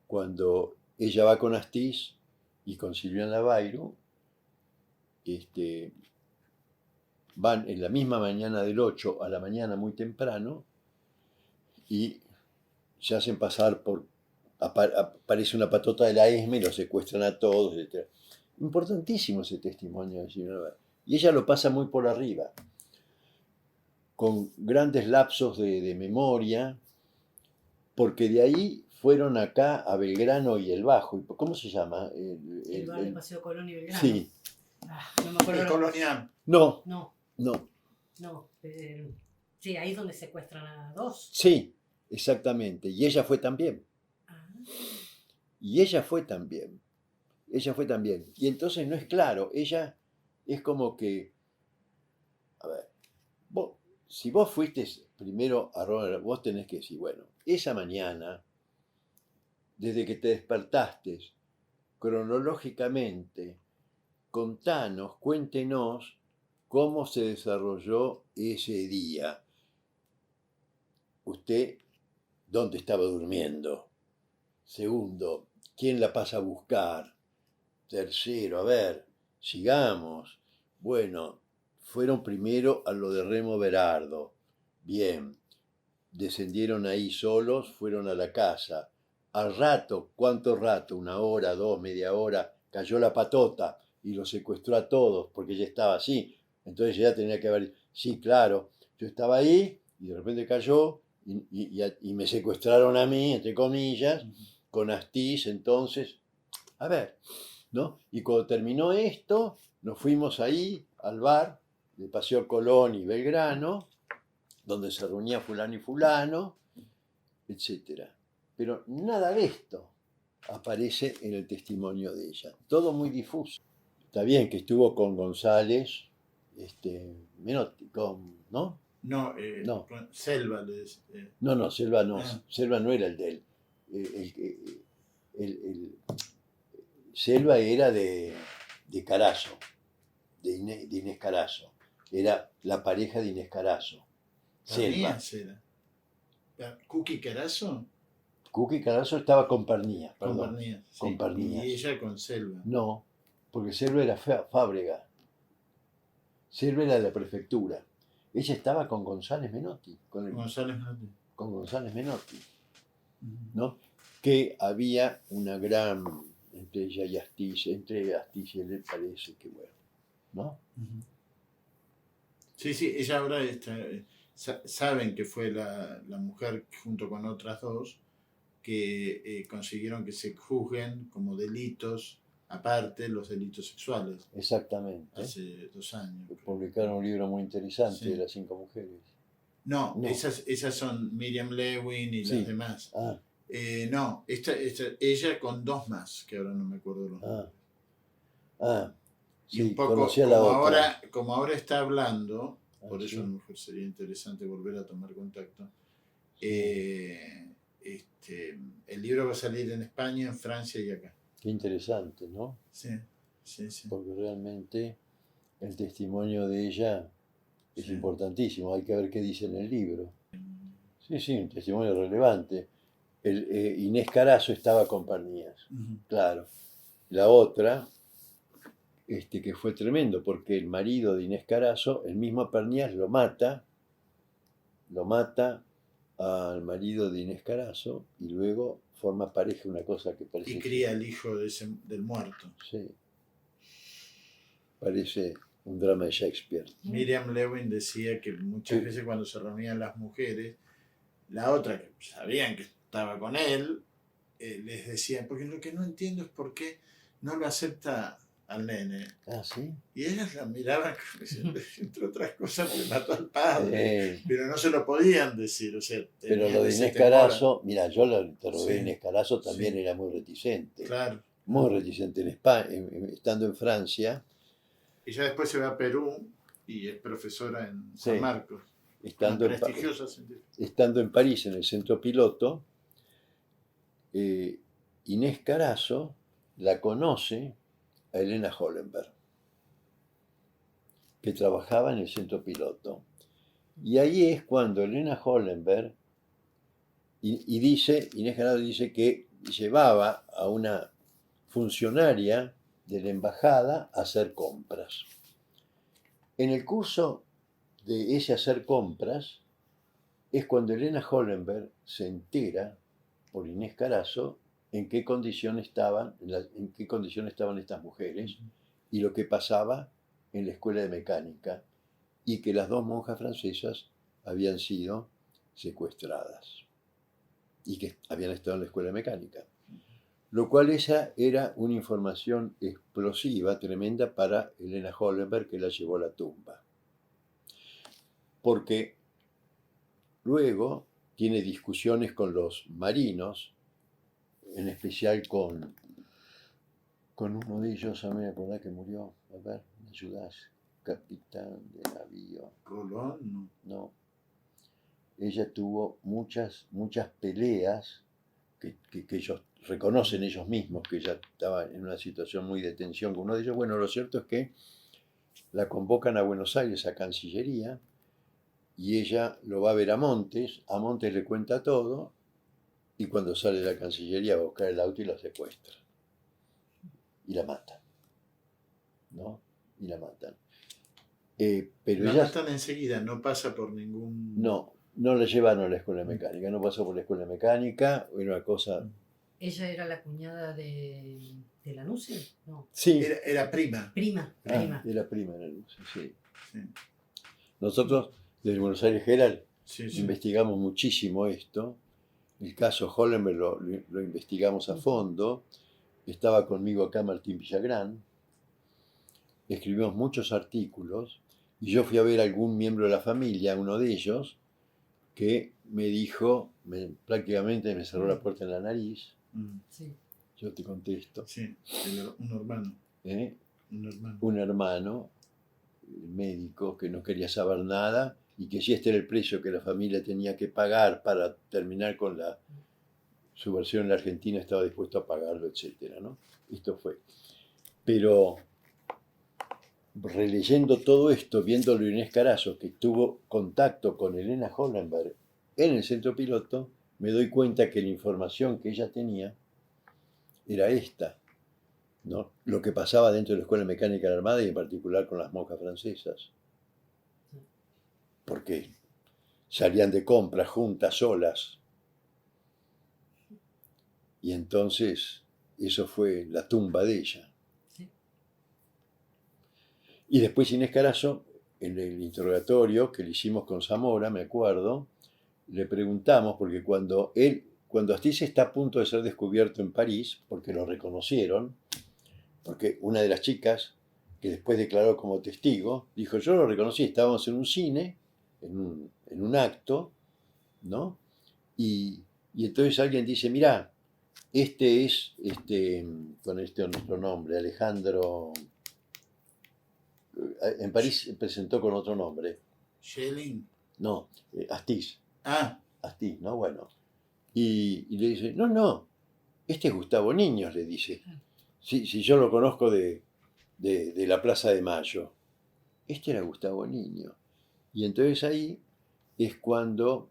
cuando ella va con Astiz y con Silvina Lavairú, van en la misma mañana del 8 a la mañana muy temprano y se hacen pasar aparece una patota de la ESMA y los secuestran a todos, etc. Importantísimo ese testimonio de Silvina Lavairú. Y ella lo pasa muy por arriba, con grandes lapsos de memoria, porque de ahí fueron acá a Belgrano y el Bajo. ¿Cómo se llama? El bar de Paseo Colón y Belgrano. Sí. No me acuerdo. El colonial. No. Sí, ahí es donde secuestran a dos. Sí, exactamente. Y ella fue también. Y ella fue también. Y entonces no es claro. Ella es como que, a ver, si vos fuiste primero a Roma, vos tenés que decir, bueno, esa mañana, desde que te despertaste, cronológicamente, cuéntenos cómo se desarrolló ese día. Usted, ¿dónde estaba durmiendo? Segundo, ¿quién la pasa a buscar? Tercero, a ver, sigamos. Bueno, fueron primero a lo de Remo Berardo. Bien, descendieron ahí solos, fueron a la casa. Al rato, ¿cuánto rato? 1 hora, 2, media hora, cayó la patota y los secuestró a todos, porque ella estaba así. Entonces ella tenía que haber, sí, claro, yo estaba ahí y de repente cayó y me secuestraron a mí, entre comillas, con Astiz, entonces, a ver, ¿no? Y cuando terminó esto, nos fuimos ahí al bar de Paseo Colón y Belgrano, donde se reunía fulano y fulano, etc. Pero nada de esto aparece en el testimonio de ella. Todo muy difuso. Está bien que estuvo con González, Menotti, ¿no? No, No. Selva. No, Selva no. Ah. Selva no era el de él. Selva era de Carazo, de Inés Carazo. Era la pareja de Inés Carazo. Selva. Pernías era. Cookie Carazo Cookie Carazo estaba con Pernías, con perdón. Pernías. Sí. Con Pernías. Y ella con Selva. No, porque Selva era Fábrega. Selva era de la prefectura. Ella estaba con González Menotti, González Menotti. con González Menotti, Ujú. ¿no? Que había una gran, entre ella y Astiz, entre Astiz y él parece que bueno, ¿no? Ujú. Sí, sí, ella ahora saben que fue la mujer junto con otras dos que consiguieron que se juzguen como delitos aparte los delitos sexuales Exactamente. hace 2 años. creo. Publicaron un libro muy interesante Sí. de las 5 mujeres. No, No. Esas son Miriam Lewin y Sí. las demás. Ah, No, ella con 2 más, que ahora no me acuerdo los nombres. ah, Y sí, un poco, conocí a la otra. como ahora está hablando, Ah, por eso sí. a lo mejor sería interesante volver a tomar contacto. El libro va a salir en España, en Francia y acá. Qué interesante, ¿no? Sí, sí, sí. Porque realmente el testimonio de ella es Sí. importantísimo. Hay que ver qué dice en el libro. Sí, sí, un testimonio relevante. Inés Carazo estaba con Pernías, Ujú. claro. La otra, que fue tremendo, porque el marido de Inés Carazo, el mismo Pernías, lo mata al marido de Inés Carazo y luego forma pareja, una cosa que parece... Y cría al hijo del muerto. Sí, parece un drama de Shakespeare. Miriam Lewin decía que muchas Sí. veces cuando se reunían las mujeres, la otra que sabían que estaba con él, les decía, porque lo que no entiendo es por qué no lo acepta al nene. Ah, sí. Y ellas la miraban como diciendo, entre otras cosas, le mató al padre. Pero no se lo podían decir, o sea, Pero tenían lo de ese Inés temor. Carazo, mira, yo lo interrogué a Sí. Inés Carazo, también Sí. era muy reticente. Claro. Muy reticente en España, estando en Francia, Ella después se va a Perú y es profesora en Sí. San Marcos. estando Una en, prestigiosa científica. estando en París, en el centro piloto, Inés Carazo la conoce a Elena Hollenberg, que trabajaba en el centro piloto. Y ahí es cuando Elena Hollenberg, y dice, Inés Carazo dice que llevaba a una funcionaria de la embajada a hacer compras. En el curso de ese hacer compras es cuando Elena Hollenberg se entera por Inés Carazo en qué condición estaban estas mujeres y lo que pasaba en la escuela de mecánica y que las 2 monjas francesas habían sido secuestradas y que habían estado en la escuela de mecánica. Lo cual esa era una información explosiva, tremenda para Elena Hollenberg, que la llevó a la tumba. Porque luego tiene discusiones con los marinos, en especial con uno de ellos, a mí me acordás que murió, a ver, ¿me ayudás? Capitán de navío. Rolón, no. No. Ella tuvo muchas peleas que ellos reconocen ellos mismos que ella estaba en una situación muy de tensión con uno de ellos. Bueno, lo cierto es que la convocan a Buenos Aires, a Cancillería, y ella lo va a ver a Montes le cuenta todo, y cuando sale de la Cancillería va a buscar el auto y la secuestra. Y la matan. ¿No? Y la matan. Pero La ella... matan enseguida, no pasa por ningún... No la llevaron a la escuela de mecánica, no pasó por la escuela de mecánica, era una cosa... ¿Ella era la cuñada de la Nuce? No. Sí, Era prima. Prima. era prima de la luz, sí. Sí. Nosotros, desde Buenos Aires Herald, Sí, sí. investigamos muchísimo esto. El caso Hollenberg lo investigamos a fondo. Estaba conmigo acá Martín Villagrán. Escribimos muchos artículos y yo fui a ver a algún miembro de la familia, uno de ellos, que me dijo, prácticamente me cerró la puerta en la nariz. Sí. Yo te contesto. Sí, un hermano. Un hermano. Un hermano médico que no quería saber nada y que si este era el precio que la familia tenía que pagar para terminar con su versión en la Argentina, estaba dispuesto a pagarlo, etcétera, ¿no? esto fue. Pero releyendo todo esto, viéndolo Inés Carazo, que tuvo contacto con Elena Hollenberg en el centro piloto, me doy cuenta que la información que ella tenía era esta, ¿no? Lo que pasaba dentro de la Escuela Mecánica de la Armada y en particular con las monjas francesas. Porque salían de compras juntas, solas. Y entonces eso fue la tumba de ella. Sí. Y después Inés Carazo, en el interrogatorio que le hicimos con Zamora, me acuerdo, le preguntamos, porque cuando Astiz está a punto de ser descubierto en París, porque lo reconocieron, porque una de las chicas, que después declaró como testigo, dijo, yo lo reconocí, estábamos en un cine, en un acto, ¿no? Y entonces alguien dice, mirá, este es, con este otro nombre, Alejandro, en París se presentó con otro nombre, Schelling. no, Astiz, Ah, Astiz, ¿no? Bueno, y le dice, no, este es Gustavo Niños, le dice, si yo lo conozco de la Plaza de Mayo, este era Gustavo Niños. Y entonces ahí es cuando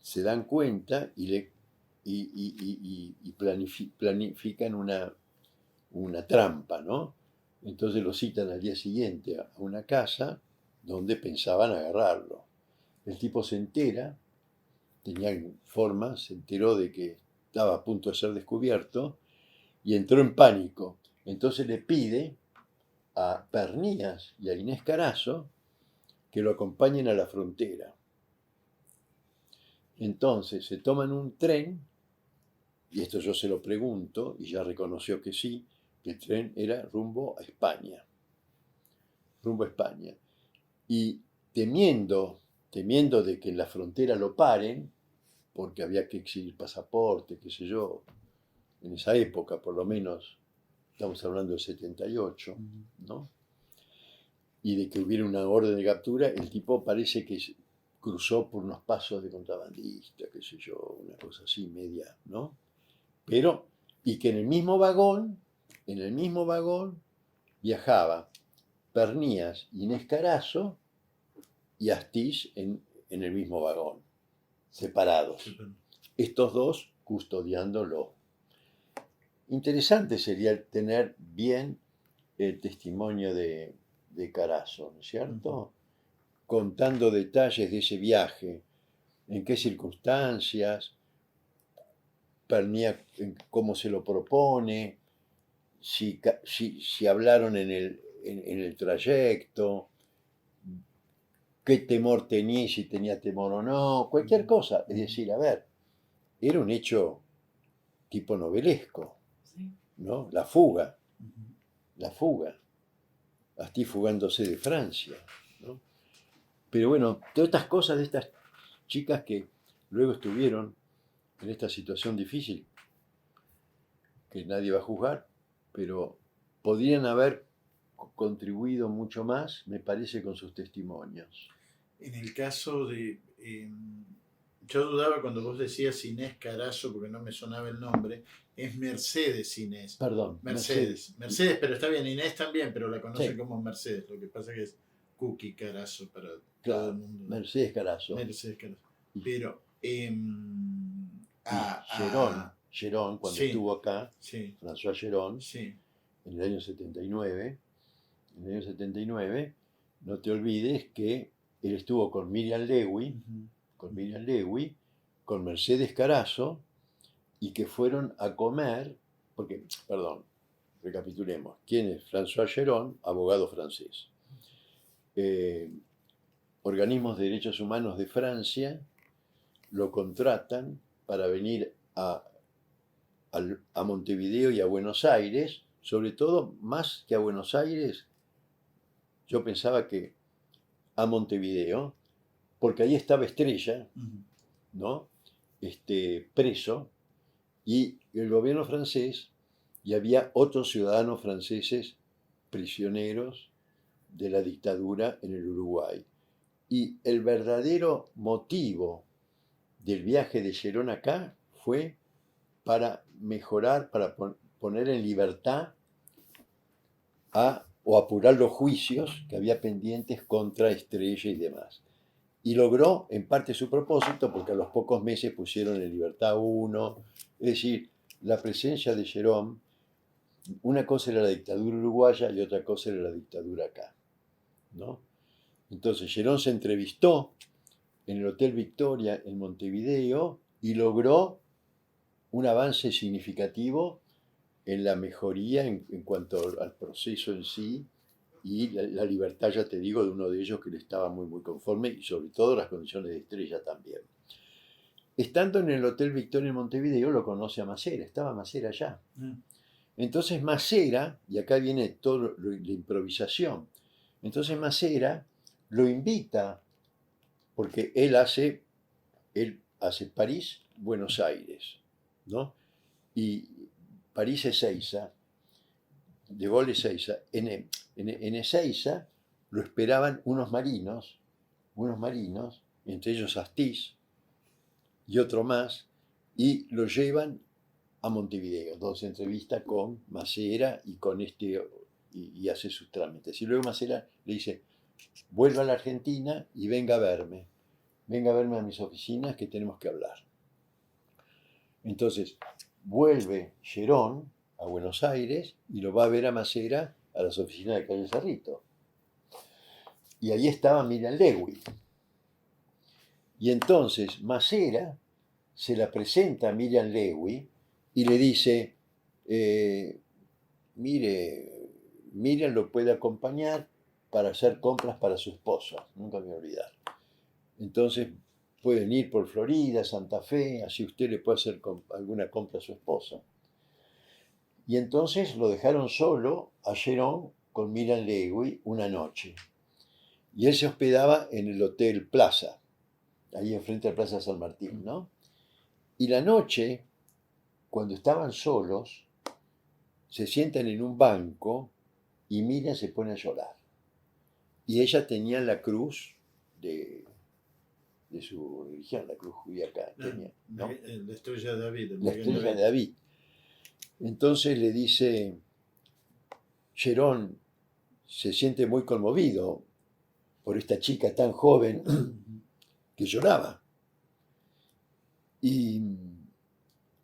se dan cuenta y planifican una trampa, ¿no? Entonces lo citan al día siguiente a una casa donde pensaban agarrarlo. El tipo se entera, tenía forma, se enteró de que estaba a punto de ser descubierto y entró en pánico. Entonces le pide a Pernías y a Inés Carazo que lo acompañen a la frontera. Entonces se toman un tren, y esto yo se lo pregunto, y ya reconoció que sí, que el tren era rumbo a España. Rumbo a España. Y temiendo de que en la frontera lo paren, porque había que exhibir pasaporte, qué sé yo, en esa época por lo menos, estamos hablando del 78, ¿no? Y de que hubiera una orden de captura, el tipo parece que cruzó por unos pasos de contrabandista, qué sé yo, una cosa así media, ¿no? Pero, y que en el mismo vagón, viajaba Pernías, Inés Carazo y Astiz en el mismo vagón, separados. Estos dos custodiándolo. Interesante sería tener bien el testimonio de Carazo, ¿no es cierto? Contando detalles de ese viaje, en qué circunstancias, Pernías cómo se lo propone, si hablaron en el trayecto, qué temor tenía, si tenía temor o no, cualquier cosa. Es decir, a ver, era un hecho tipo novelesco, Sí. ¿no? La fuga, Astiz fugándose de Francia, ¿no? Pero bueno, todas estas cosas de estas chicas que luego estuvieron en esta situación difícil, que nadie va a juzgar, pero podrían haber contribuido mucho más, me parece, con sus testimonios. en el caso de... yo dudaba cuando vos decías Inés Carazo, porque no me sonaba el nombre, es Mercedes Inés. Perdón. Mercedes, pero está bien, Inés también, pero la conocen Sí. como Mercedes, lo que pasa que es Cookie Carazo para todo Claro, el mundo. Mercedes Carazo. Mercedes Carazo. Pero... Gerón, cuando sí, estuvo acá, sí, François Gerón, sí, en el año 79, no te olvides que él estuvo con Miriam Lewy, con Mercedes Carazo, y que fueron a comer, porque, perdón, recapitulemos, ¿quién es François Gerón? Abogado francés. Organismos de derechos humanos de Francia lo contratan para venir a Montevideo y a Buenos Aires, sobre todo más que a Buenos Aires, yo pensaba que a Montevideo, porque ahí estaba Estrella, ¿no? Preso, y el gobierno francés, y había otros ciudadanos franceses prisioneros de la dictadura en el Uruguay. Y el verdadero motivo del viaje de Gerón acá fue para mejorar, para poner en libertad o apurar los juicios que había pendientes contra Estrella y demás. Y logró en parte su propósito porque a los pocos meses pusieron en libertad a uno. Es decir, la presencia de Gerón, una cosa era la dictadura uruguaya y otra cosa era la dictadura acá, ¿no? Entonces Gerón se entrevistó en el Hotel Victoria en Montevideo y logró un avance significativo en la mejoría en cuanto al proceso en sí y la libertad, ya te digo, de uno de ellos que le estaba muy, muy conforme y sobre todo las condiciones de Estrella también. Estando en el Hotel Victoria en Montevideo lo conoce a Macera, estaba Macera allá. Entonces Macera, y acá viene toda la improvisación, entonces Macera lo invita, porque él hace París, Buenos Aires, ¿no? Y París Ezeiza, de Gaulle Ezeiza. En Ezeiza lo esperaban unos marinos, entre ellos Astiz y otro más, y lo llevan a Montevideo, donde se entrevista con Macera y con y hace sus trámites. Y luego Macera le dice, vuelva a la Argentina y venga a verme a mis oficinas que tenemos que hablar. Entonces, vuelve Gerón a Buenos Aires y lo va a ver a Macera a las oficinas de calle Cerrito. Y ahí estaba Miriam Lewy. Y entonces Macera se la presenta a Miriam Lewy y le dice, mire, Miriam lo puede acompañar para hacer compras para su esposa, nunca me voy a olvidar. Entonces pueden ir por Florida, Santa Fe, así usted le puede hacer alguna compra a su esposa. Y entonces lo dejaron solo a Gerón con Miriam Lewy una noche. Y él se hospedaba en el Hotel Plaza, ahí enfrente de la Plaza San Martín, ¿no? Y la noche, cuando estaban solos, se sientan en un banco y Miriam se pone a llorar. Y ella tenía la cruz de su religión, la cruz judía acá. Tenía, ¿no? La estrella de David. La estrella de David. Entonces le dice, Gerón se siente muy conmovido por esta chica tan joven que lloraba. Y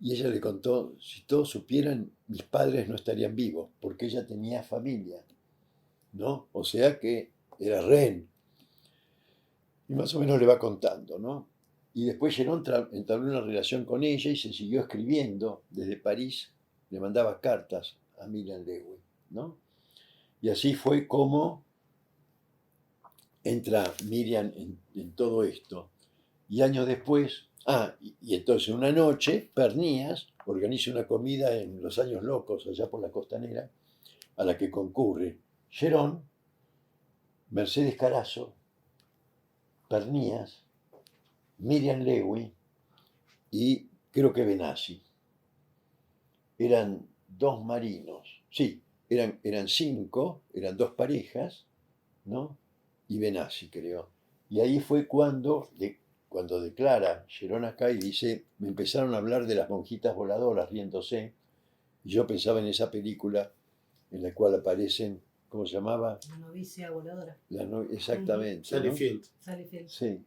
ella le contó, si todos supieran, mis padres no estarían vivos, porque ella tenía familia, ¿no? O sea que era rehén. Y más o menos le va contando, ¿no? Y después Gerón entabló una relación con ella y se siguió escribiendo desde París, le mandaba cartas a Miriam Lewy, ¿no? Y así fue como entra Miriam en todo esto. Y años después, y entonces una noche, Pernías organiza una comida en los Años Locos, allá por la Costanera, a la que concurre Gerón, Mercedes Carazo, Pernías, Miriam Lewy y creo que Benassi. Eran 2 marinos, sí, eran 5, eran 2 parejas, ¿no? Y Benassi, creo. Y ahí fue cuando declara Gerón acá y dice, me empezaron a hablar de las monjitas voladoras riéndose, y yo pensaba en esa película en la cual aparecen, ¿cómo se llamaba? La novicia voladora. Exactamente. Sally ¿no? Field. Sally Field. Sí,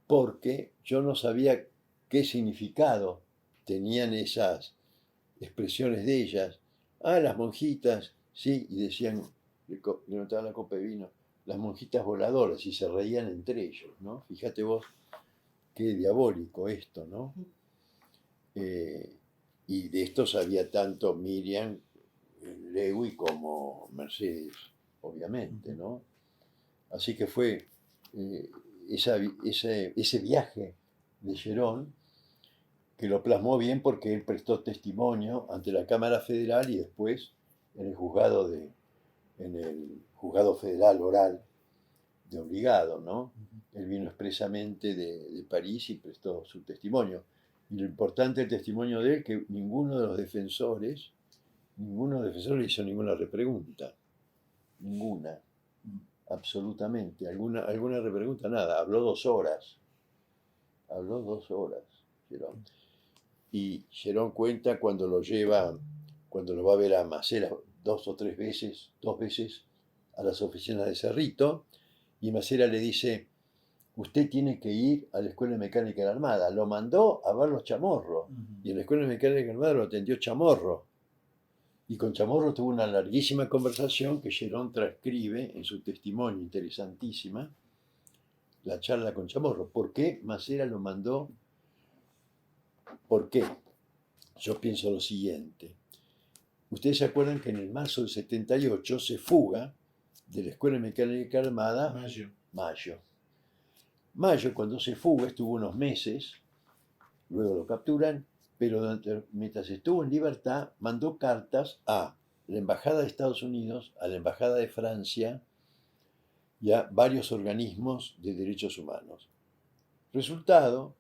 porque yo no sabía qué significado tenían esas expresiones de ellas. Las monjitas, sí, y decían, le notaban la copa de vino, las monjitas voladoras, y se reían entre ellos, ¿no? Fíjate vos, qué diabólico esto, ¿no? Y de esto sabía tanto Miriam Lewy como Mercedes, obviamente, ¿no? Así que fue ese viaje de Gerón que lo plasmó bien porque él prestó testimonio ante la Cámara Federal y después en el juzgado federal oral de obligado, ¿no? Él vino expresamente de París y prestó su testimonio. Y lo importante del testimonio de él es que ninguno de los defensores le hizo ninguna repregunta. Ninguna. Absolutamente. Alguna repregunta, nada. Habló 2 horas. Gerón. Y Gerón cuenta cuando lo lleva cuando lo va a ver a Masera 2 o 3 veces, 2 veces a las oficinas de Cerrito, y Masera le dice, usted tiene que ir a la Escuela de Mecánica de la Armada. Lo mandó a ver los Chamorro, y en la Escuela de Mecánica de la Armada lo atendió Chamorro. Y con Chamorro tuvo una larguísima conversación que Gerón transcribe en su testimonio, interesantísima, la charla con Chamorro. ¿Por qué Masera lo mandó? ¿Por qué? Yo pienso lo siguiente. Ustedes se acuerdan que en el marzo del 78 se fuga de la Escuela de Mecánica Armada Mayo. Mayo, cuando se fuga, estuvo unos meses, luego lo capturan, pero mientras estuvo en libertad, mandó cartas a la Embajada de Estados Unidos, a la Embajada de Francia y a varios organismos de derechos humanos. Resultado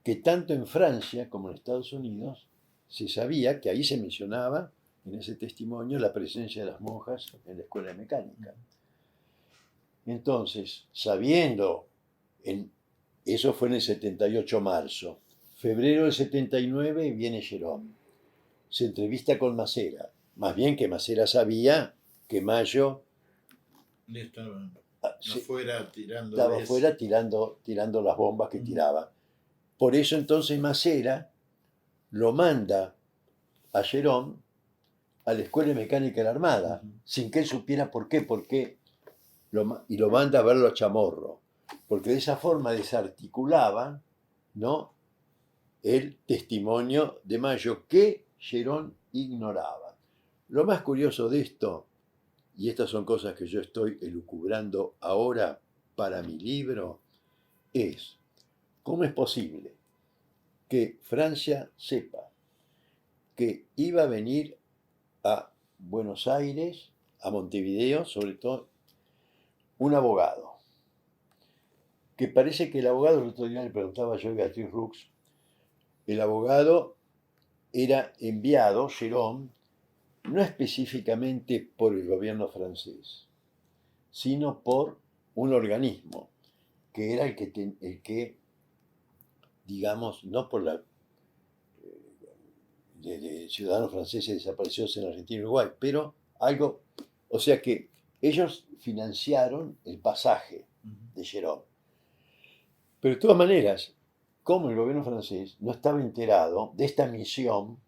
que tanto en Francia como en Estados Unidos se sabía que ahí se mencionaba en ese testimonio la presencia de las monjas en la escuela de mecánica. Entonces, sabiendo, eso fue en el 78 marzo, febrero del 79 viene Gerón, se entrevista con Masera, más bien que Masera sabía que Mayo estaba estaba afuera tirando las bombas que tiraba. Por eso entonces Masera lo manda a Gerón a la Escuela de Mecánica de la Armada, sin que él supiera por qué, y lo manda a verlo a Chamorro, porque de esa forma desarticulaba, ¿no?, el testimonio de Mayo que Gerón ignoraba. Lo más curioso de esto, y estas son cosas que yo estoy elucubrando ahora para mi libro, es cómo es posible que Francia sepa que iba a venir a Buenos Aires, a Montevideo, sobre todo, un abogado, que parece que el abogado, el otro día le preguntaba yo a Beatriz Rux, el abogado era enviado, Gerón, no específicamente por el gobierno francés, sino por un organismo, que era el que digamos, no por la de ciudadanos franceses desaparecidos en Argentina y Uruguay, pero algo, o sea que ellos financiaron el pasaje de Gerón. Pero de todas maneras, como el gobierno francés no estaba enterado de esta misión,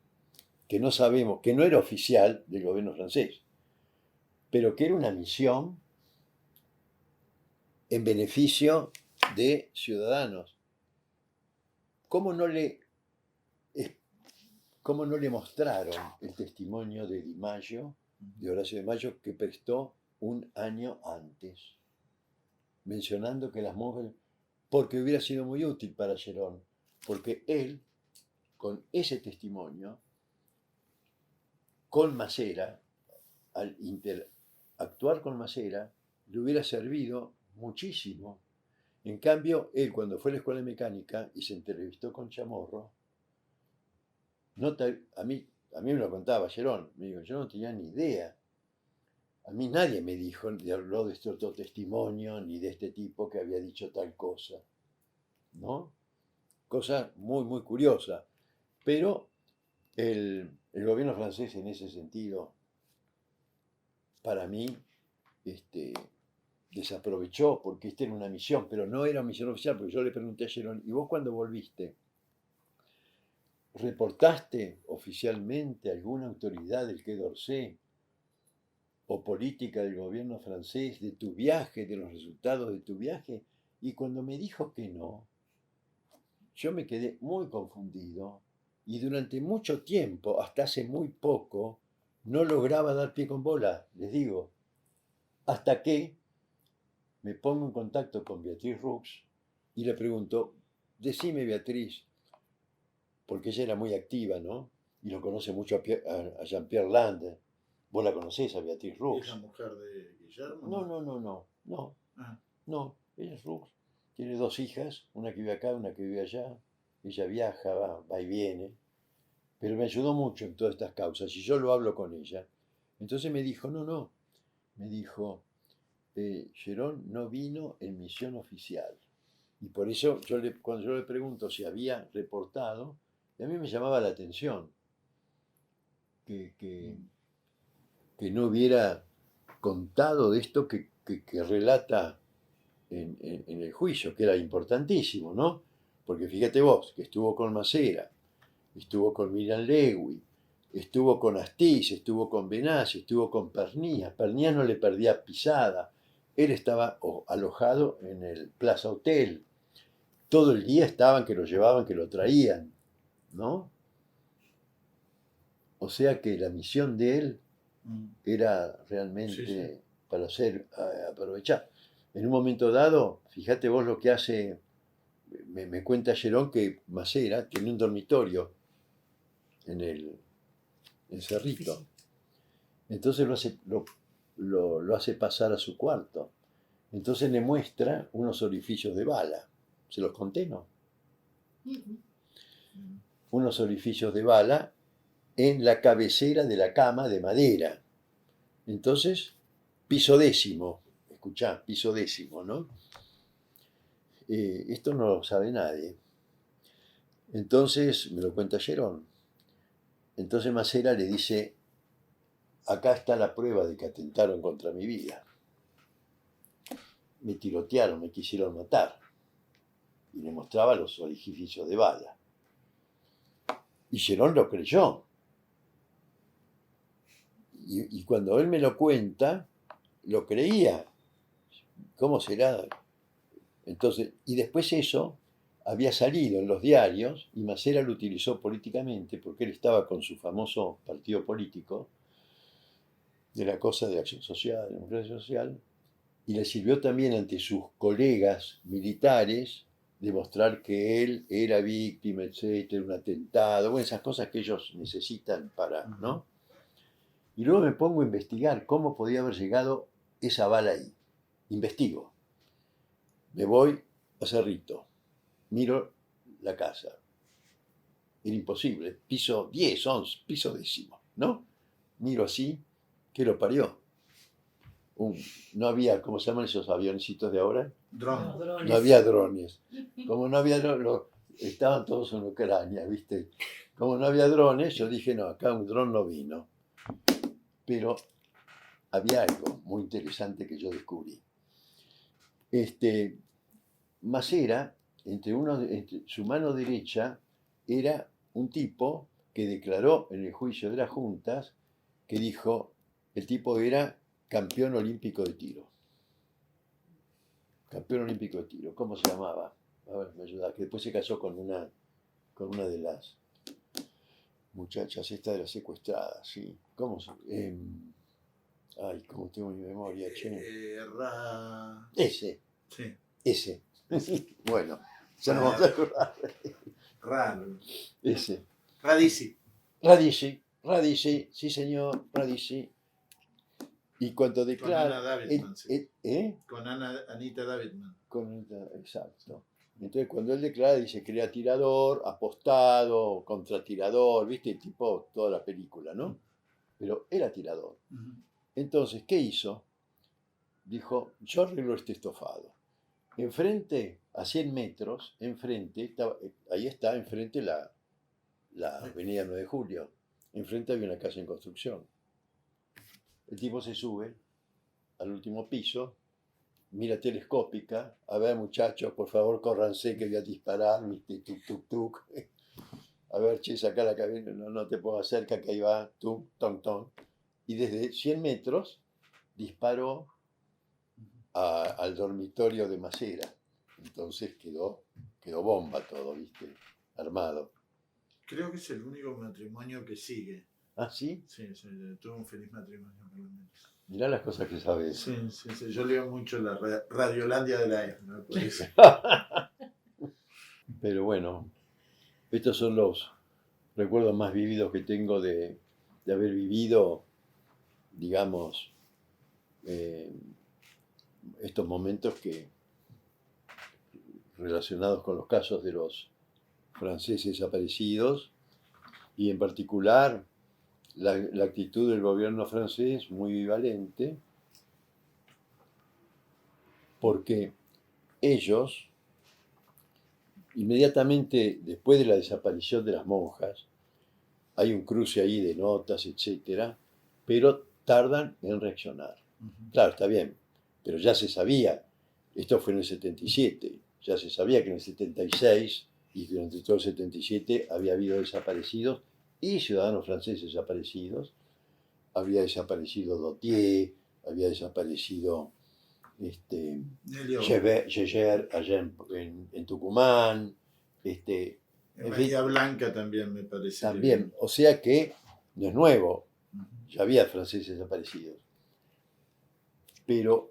que no sabemos, que no era oficial del gobierno francés, pero que era una misión en beneficio de ciudadanos, ¿cómo no le mostraron el testimonio de Di Maggio, de Horacio de Mayo, que prestó un año antes, mencionando que las monjas, porque hubiera sido muy útil para Gerón, porque él, con ese testimonio, con Masera, al interactuar con Masera, le hubiera servido muchísimo. En cambio, él, cuando fue a la escuela de mecánica y se entrevistó con Chamorro, a mí me lo contaba Gerón, me dijo, yo no tenía ni idea. A mí nadie me dijo, ni habló de este otro testimonio, ni de este tipo que había dicho tal cosa, ¿no? Cosa muy, muy curiosa. Pero el gobierno francés en ese sentido, para mí, desaprovechó, porque esta era una misión, pero no era una misión oficial, porque yo le pregunté a Gerón, ¿y vos cuando volviste? ¿Reportaste oficialmente a alguna autoridad del Quai d'Orsay o política del gobierno francés de tu viaje, de los resultados de tu viaje? Y cuando me dijo que no, yo me quedé muy confundido y durante mucho tiempo, hasta hace muy poco, no lograba dar pie con bola, les digo, hasta que me pongo en contacto con Beatriz Rux y le pregunto, decime Beatriz, porque ella era muy activa, ¿no? Y lo conoce mucho a Jean-Pierre Lande. ¿Vos la conocés a Beatriz Rux? ¿Es la mujer de Guillermo? No, ella es Rux. Tiene 2 hijas, una que vive acá, una que vive allá. Ella viaja, va y viene. Pero me ayudó mucho en todas estas causas y yo lo hablo con ella. Entonces me dijo, no. Me dijo, Gerón no vino en misión oficial. Y por eso cuando yo le pregunto si había reportado, a mí me llamaba la atención que no hubiera contado de esto que relata en el juicio, que era importantísimo, ¿no? Porque fíjate vos, que estuvo con Masera, estuvo con Miriam Lewy, estuvo con Astiz, estuvo con Benassi, estuvo con Pernías. Pernías no le perdía pisada. Él estaba alojado en el Plaza Hotel. Todo el día estaban que lo llevaban, que lo traían, ¿no? O sea que la misión de él era realmente para ser aprovechada. En un momento dado, fíjate vos lo que hace, me cuenta Gerón que Masera tenía un dormitorio en Cerrito. Entonces lo hace pasar a su cuarto. Entonces le muestra unos orificios de bala. ¿Se los conté, no? Unos orificios de bala en la cabecera de la cama de madera. Entonces, piso 10, escuchá, piso 10, ¿no? Esto no lo sabe nadie. Entonces, me lo cuenta Gerón. Entonces Masera le dice, acá está la prueba de que atentaron contra mi vida. Me tirotearon, me quisieron matar. Y le mostraba los orificios de bala. Y Gerón lo creyó. Y cuando él me lo cuenta, lo creía. ¿Cómo será? Entonces, y después eso había salido en los diarios y Masera lo utilizó políticamente porque él estaba con su famoso partido político de la cosa de Acción Social, Democracia Social, y le sirvió también ante sus colegas militares demostrar que él era víctima, etcétera, un atentado, bueno, esas cosas que ellos necesitan para, ¿no? Y luego me pongo a investigar cómo podía haber llegado esa bala ahí. Investigo. Me voy a Cerrito. Miro la casa. Era imposible. Piso 10, 11, piso 10, ¿no? Miro así, ¿qué lo parió? No había, ¿cómo se llaman esos avioncitos de ahora? Drone. No había drones. Como no había drones, estaban todos en Ucrania, ¿viste? Como no había drones, yo dije, no, acá un dron no vino. Pero había algo muy interesante que yo descubrí. Masera, entre su mano derecha, era un tipo que declaró en el juicio de las juntas que dijo, el tipo era campeón olímpico de tiro. Campeón olímpico de tiro. ¿Cómo se llamaba? A ver, me ayuda. Que después se casó con una de las muchachas, esta de las secuestradas, ¿sí? ¿Cómo se ay, cómo tengo mi memoria, che. Ese. Sí. Ese. Bueno, ya nos vamos a acordar. Raro. Ese. Radici. Radici, sí señor, Radici. Y cuando declara... Con Ana Davidman, sí. Con Anita Davidman. Exacto. Entonces cuando él declara dice que era tirador, apostado, contratirador, viste, tipo toda la película, ¿no? Pero era tirador. Entonces, ¿qué hizo? Dijo, yo arreglo este estofado. Enfrente, a 100 metros, enfrente, ahí está, enfrente la avenida 9 de Julio. Enfrente había una casa en construcción. El tipo se sube al último piso, mira telescópica, a ver muchachos, por favor córranse que voy a disparar, tuk, tuk, tuk. A ver, che, saca la cabeza, no te pongas cerca que ahí va, tuk, ton, ton. Y desde 100 metros disparó al dormitorio de Masera. Entonces quedó bomba todo, ¿viste? Armado. Creo que es el único matrimonio que sigue. ¿Ah, sí? Sí, tuvo un feliz matrimonio por lo menos. Mirá las cosas que sabes. Sí. Yo leo mucho la Radiolandia de la E, ¿no? Por eso. Pero bueno, estos son los recuerdos más vividos que tengo de haber vivido, digamos, estos momentos relacionados con los casos de los franceses desaparecidos y en particular la actitud del gobierno francés muy bivalente, porque ellos, inmediatamente después de la desaparición de las monjas, hay un cruce ahí de notas, etcétera, pero tardan en reaccionar. Ujú. Claro, está bien, pero ya se sabía, esto fue en el 77, ya se sabía que en el 76 y durante todo el 77 había habido desaparecidos y ciudadanos franceses desaparecidos, había desaparecido Dautier, había desaparecido Nelio, Yeyer allá en Tucumán, en fin, Bahía Blanca también me parece. también, o sea que no es nuevo, Ujú. ya había franceses desaparecidos, pero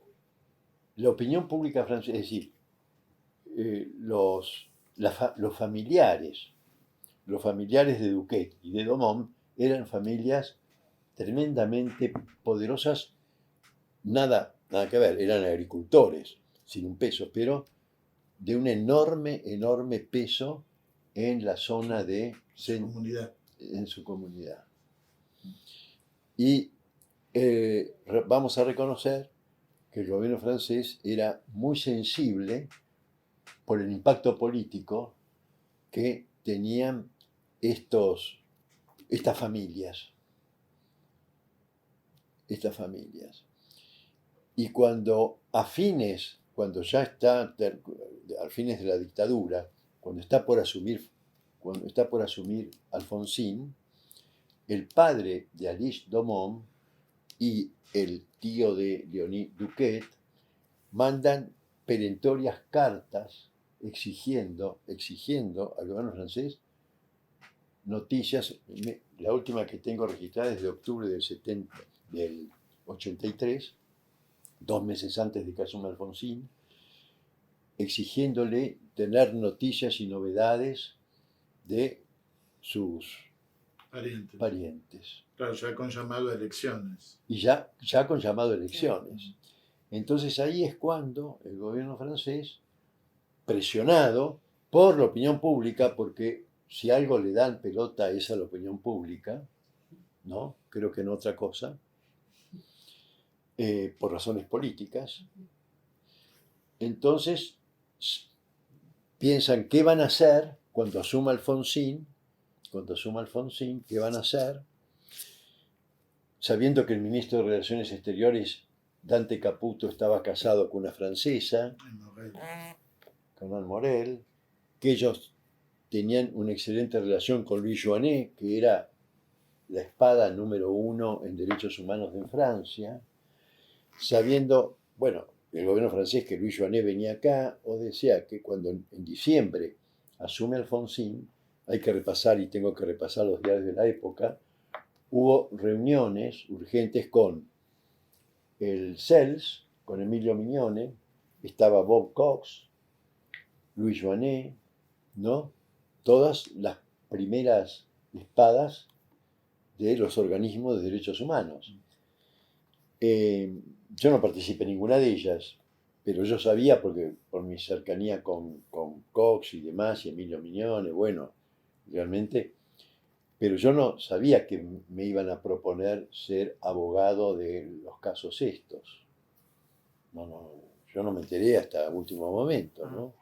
la opinión pública francesa, es decir, los familiares de Duquet y de Domont eran familias tremendamente poderosas, nada que ver, eran agricultores, sin un peso, pero de un enorme peso en la zona de Su comunidad. en su comunidad. Y vamos a reconocer que el gobierno francés era muy sensible por el impacto político que tenían estas familias. Y cuando ya está a fines de la dictadura, cuando está por asumir Alfonsín, el padre de Alice Domont y el tío de Leonie Duquet mandan perentorias cartas exigiendo al gobierno francés noticias. La última que tengo registrada es de octubre del 83, 2 meses antes de que asuma Alfonsín, exigiéndole tener noticias y novedades de sus parientes. Claro, ya con llamado a elecciones. Y ya con llamado a elecciones. Entonces ahí es cuando el gobierno francés, presionado por la opinión pública, porque si algo le dan pelota es a la opinión pública, ¿no? Creo que no otra cosa, por razones políticas, entonces piensan qué van a hacer cuando asuma Alfonsín, qué van a hacer, sabiendo que el ministro de Relaciones Exteriores, Dante Caputo, estaba casado con una francesa, con Anne Morel, que ellos tenían una excelente relación con Louis Joannet, que era la espada número 1 en derechos humanos en Francia, sabiendo, bueno, el gobierno francés, que Louis Joannet venía acá, o decía que cuando en diciembre asume Alfonsín, hay que repasar, y tengo que repasar los diarios de la época, hubo reuniones urgentes con el CELS, con Emilio Mignone, estaba Bob Cox, Louis Joannet, ¿no? Todas las primeras espadas de los organismos de derechos humanos. Yo no participé en ninguna de ellas, pero yo sabía, porque por mi cercanía con Cox y demás, y Emilio Mignone, bueno, realmente, pero yo no sabía que me iban a proponer ser abogado de los casos estos. No, yo no me enteré hasta el último momento, ¿no?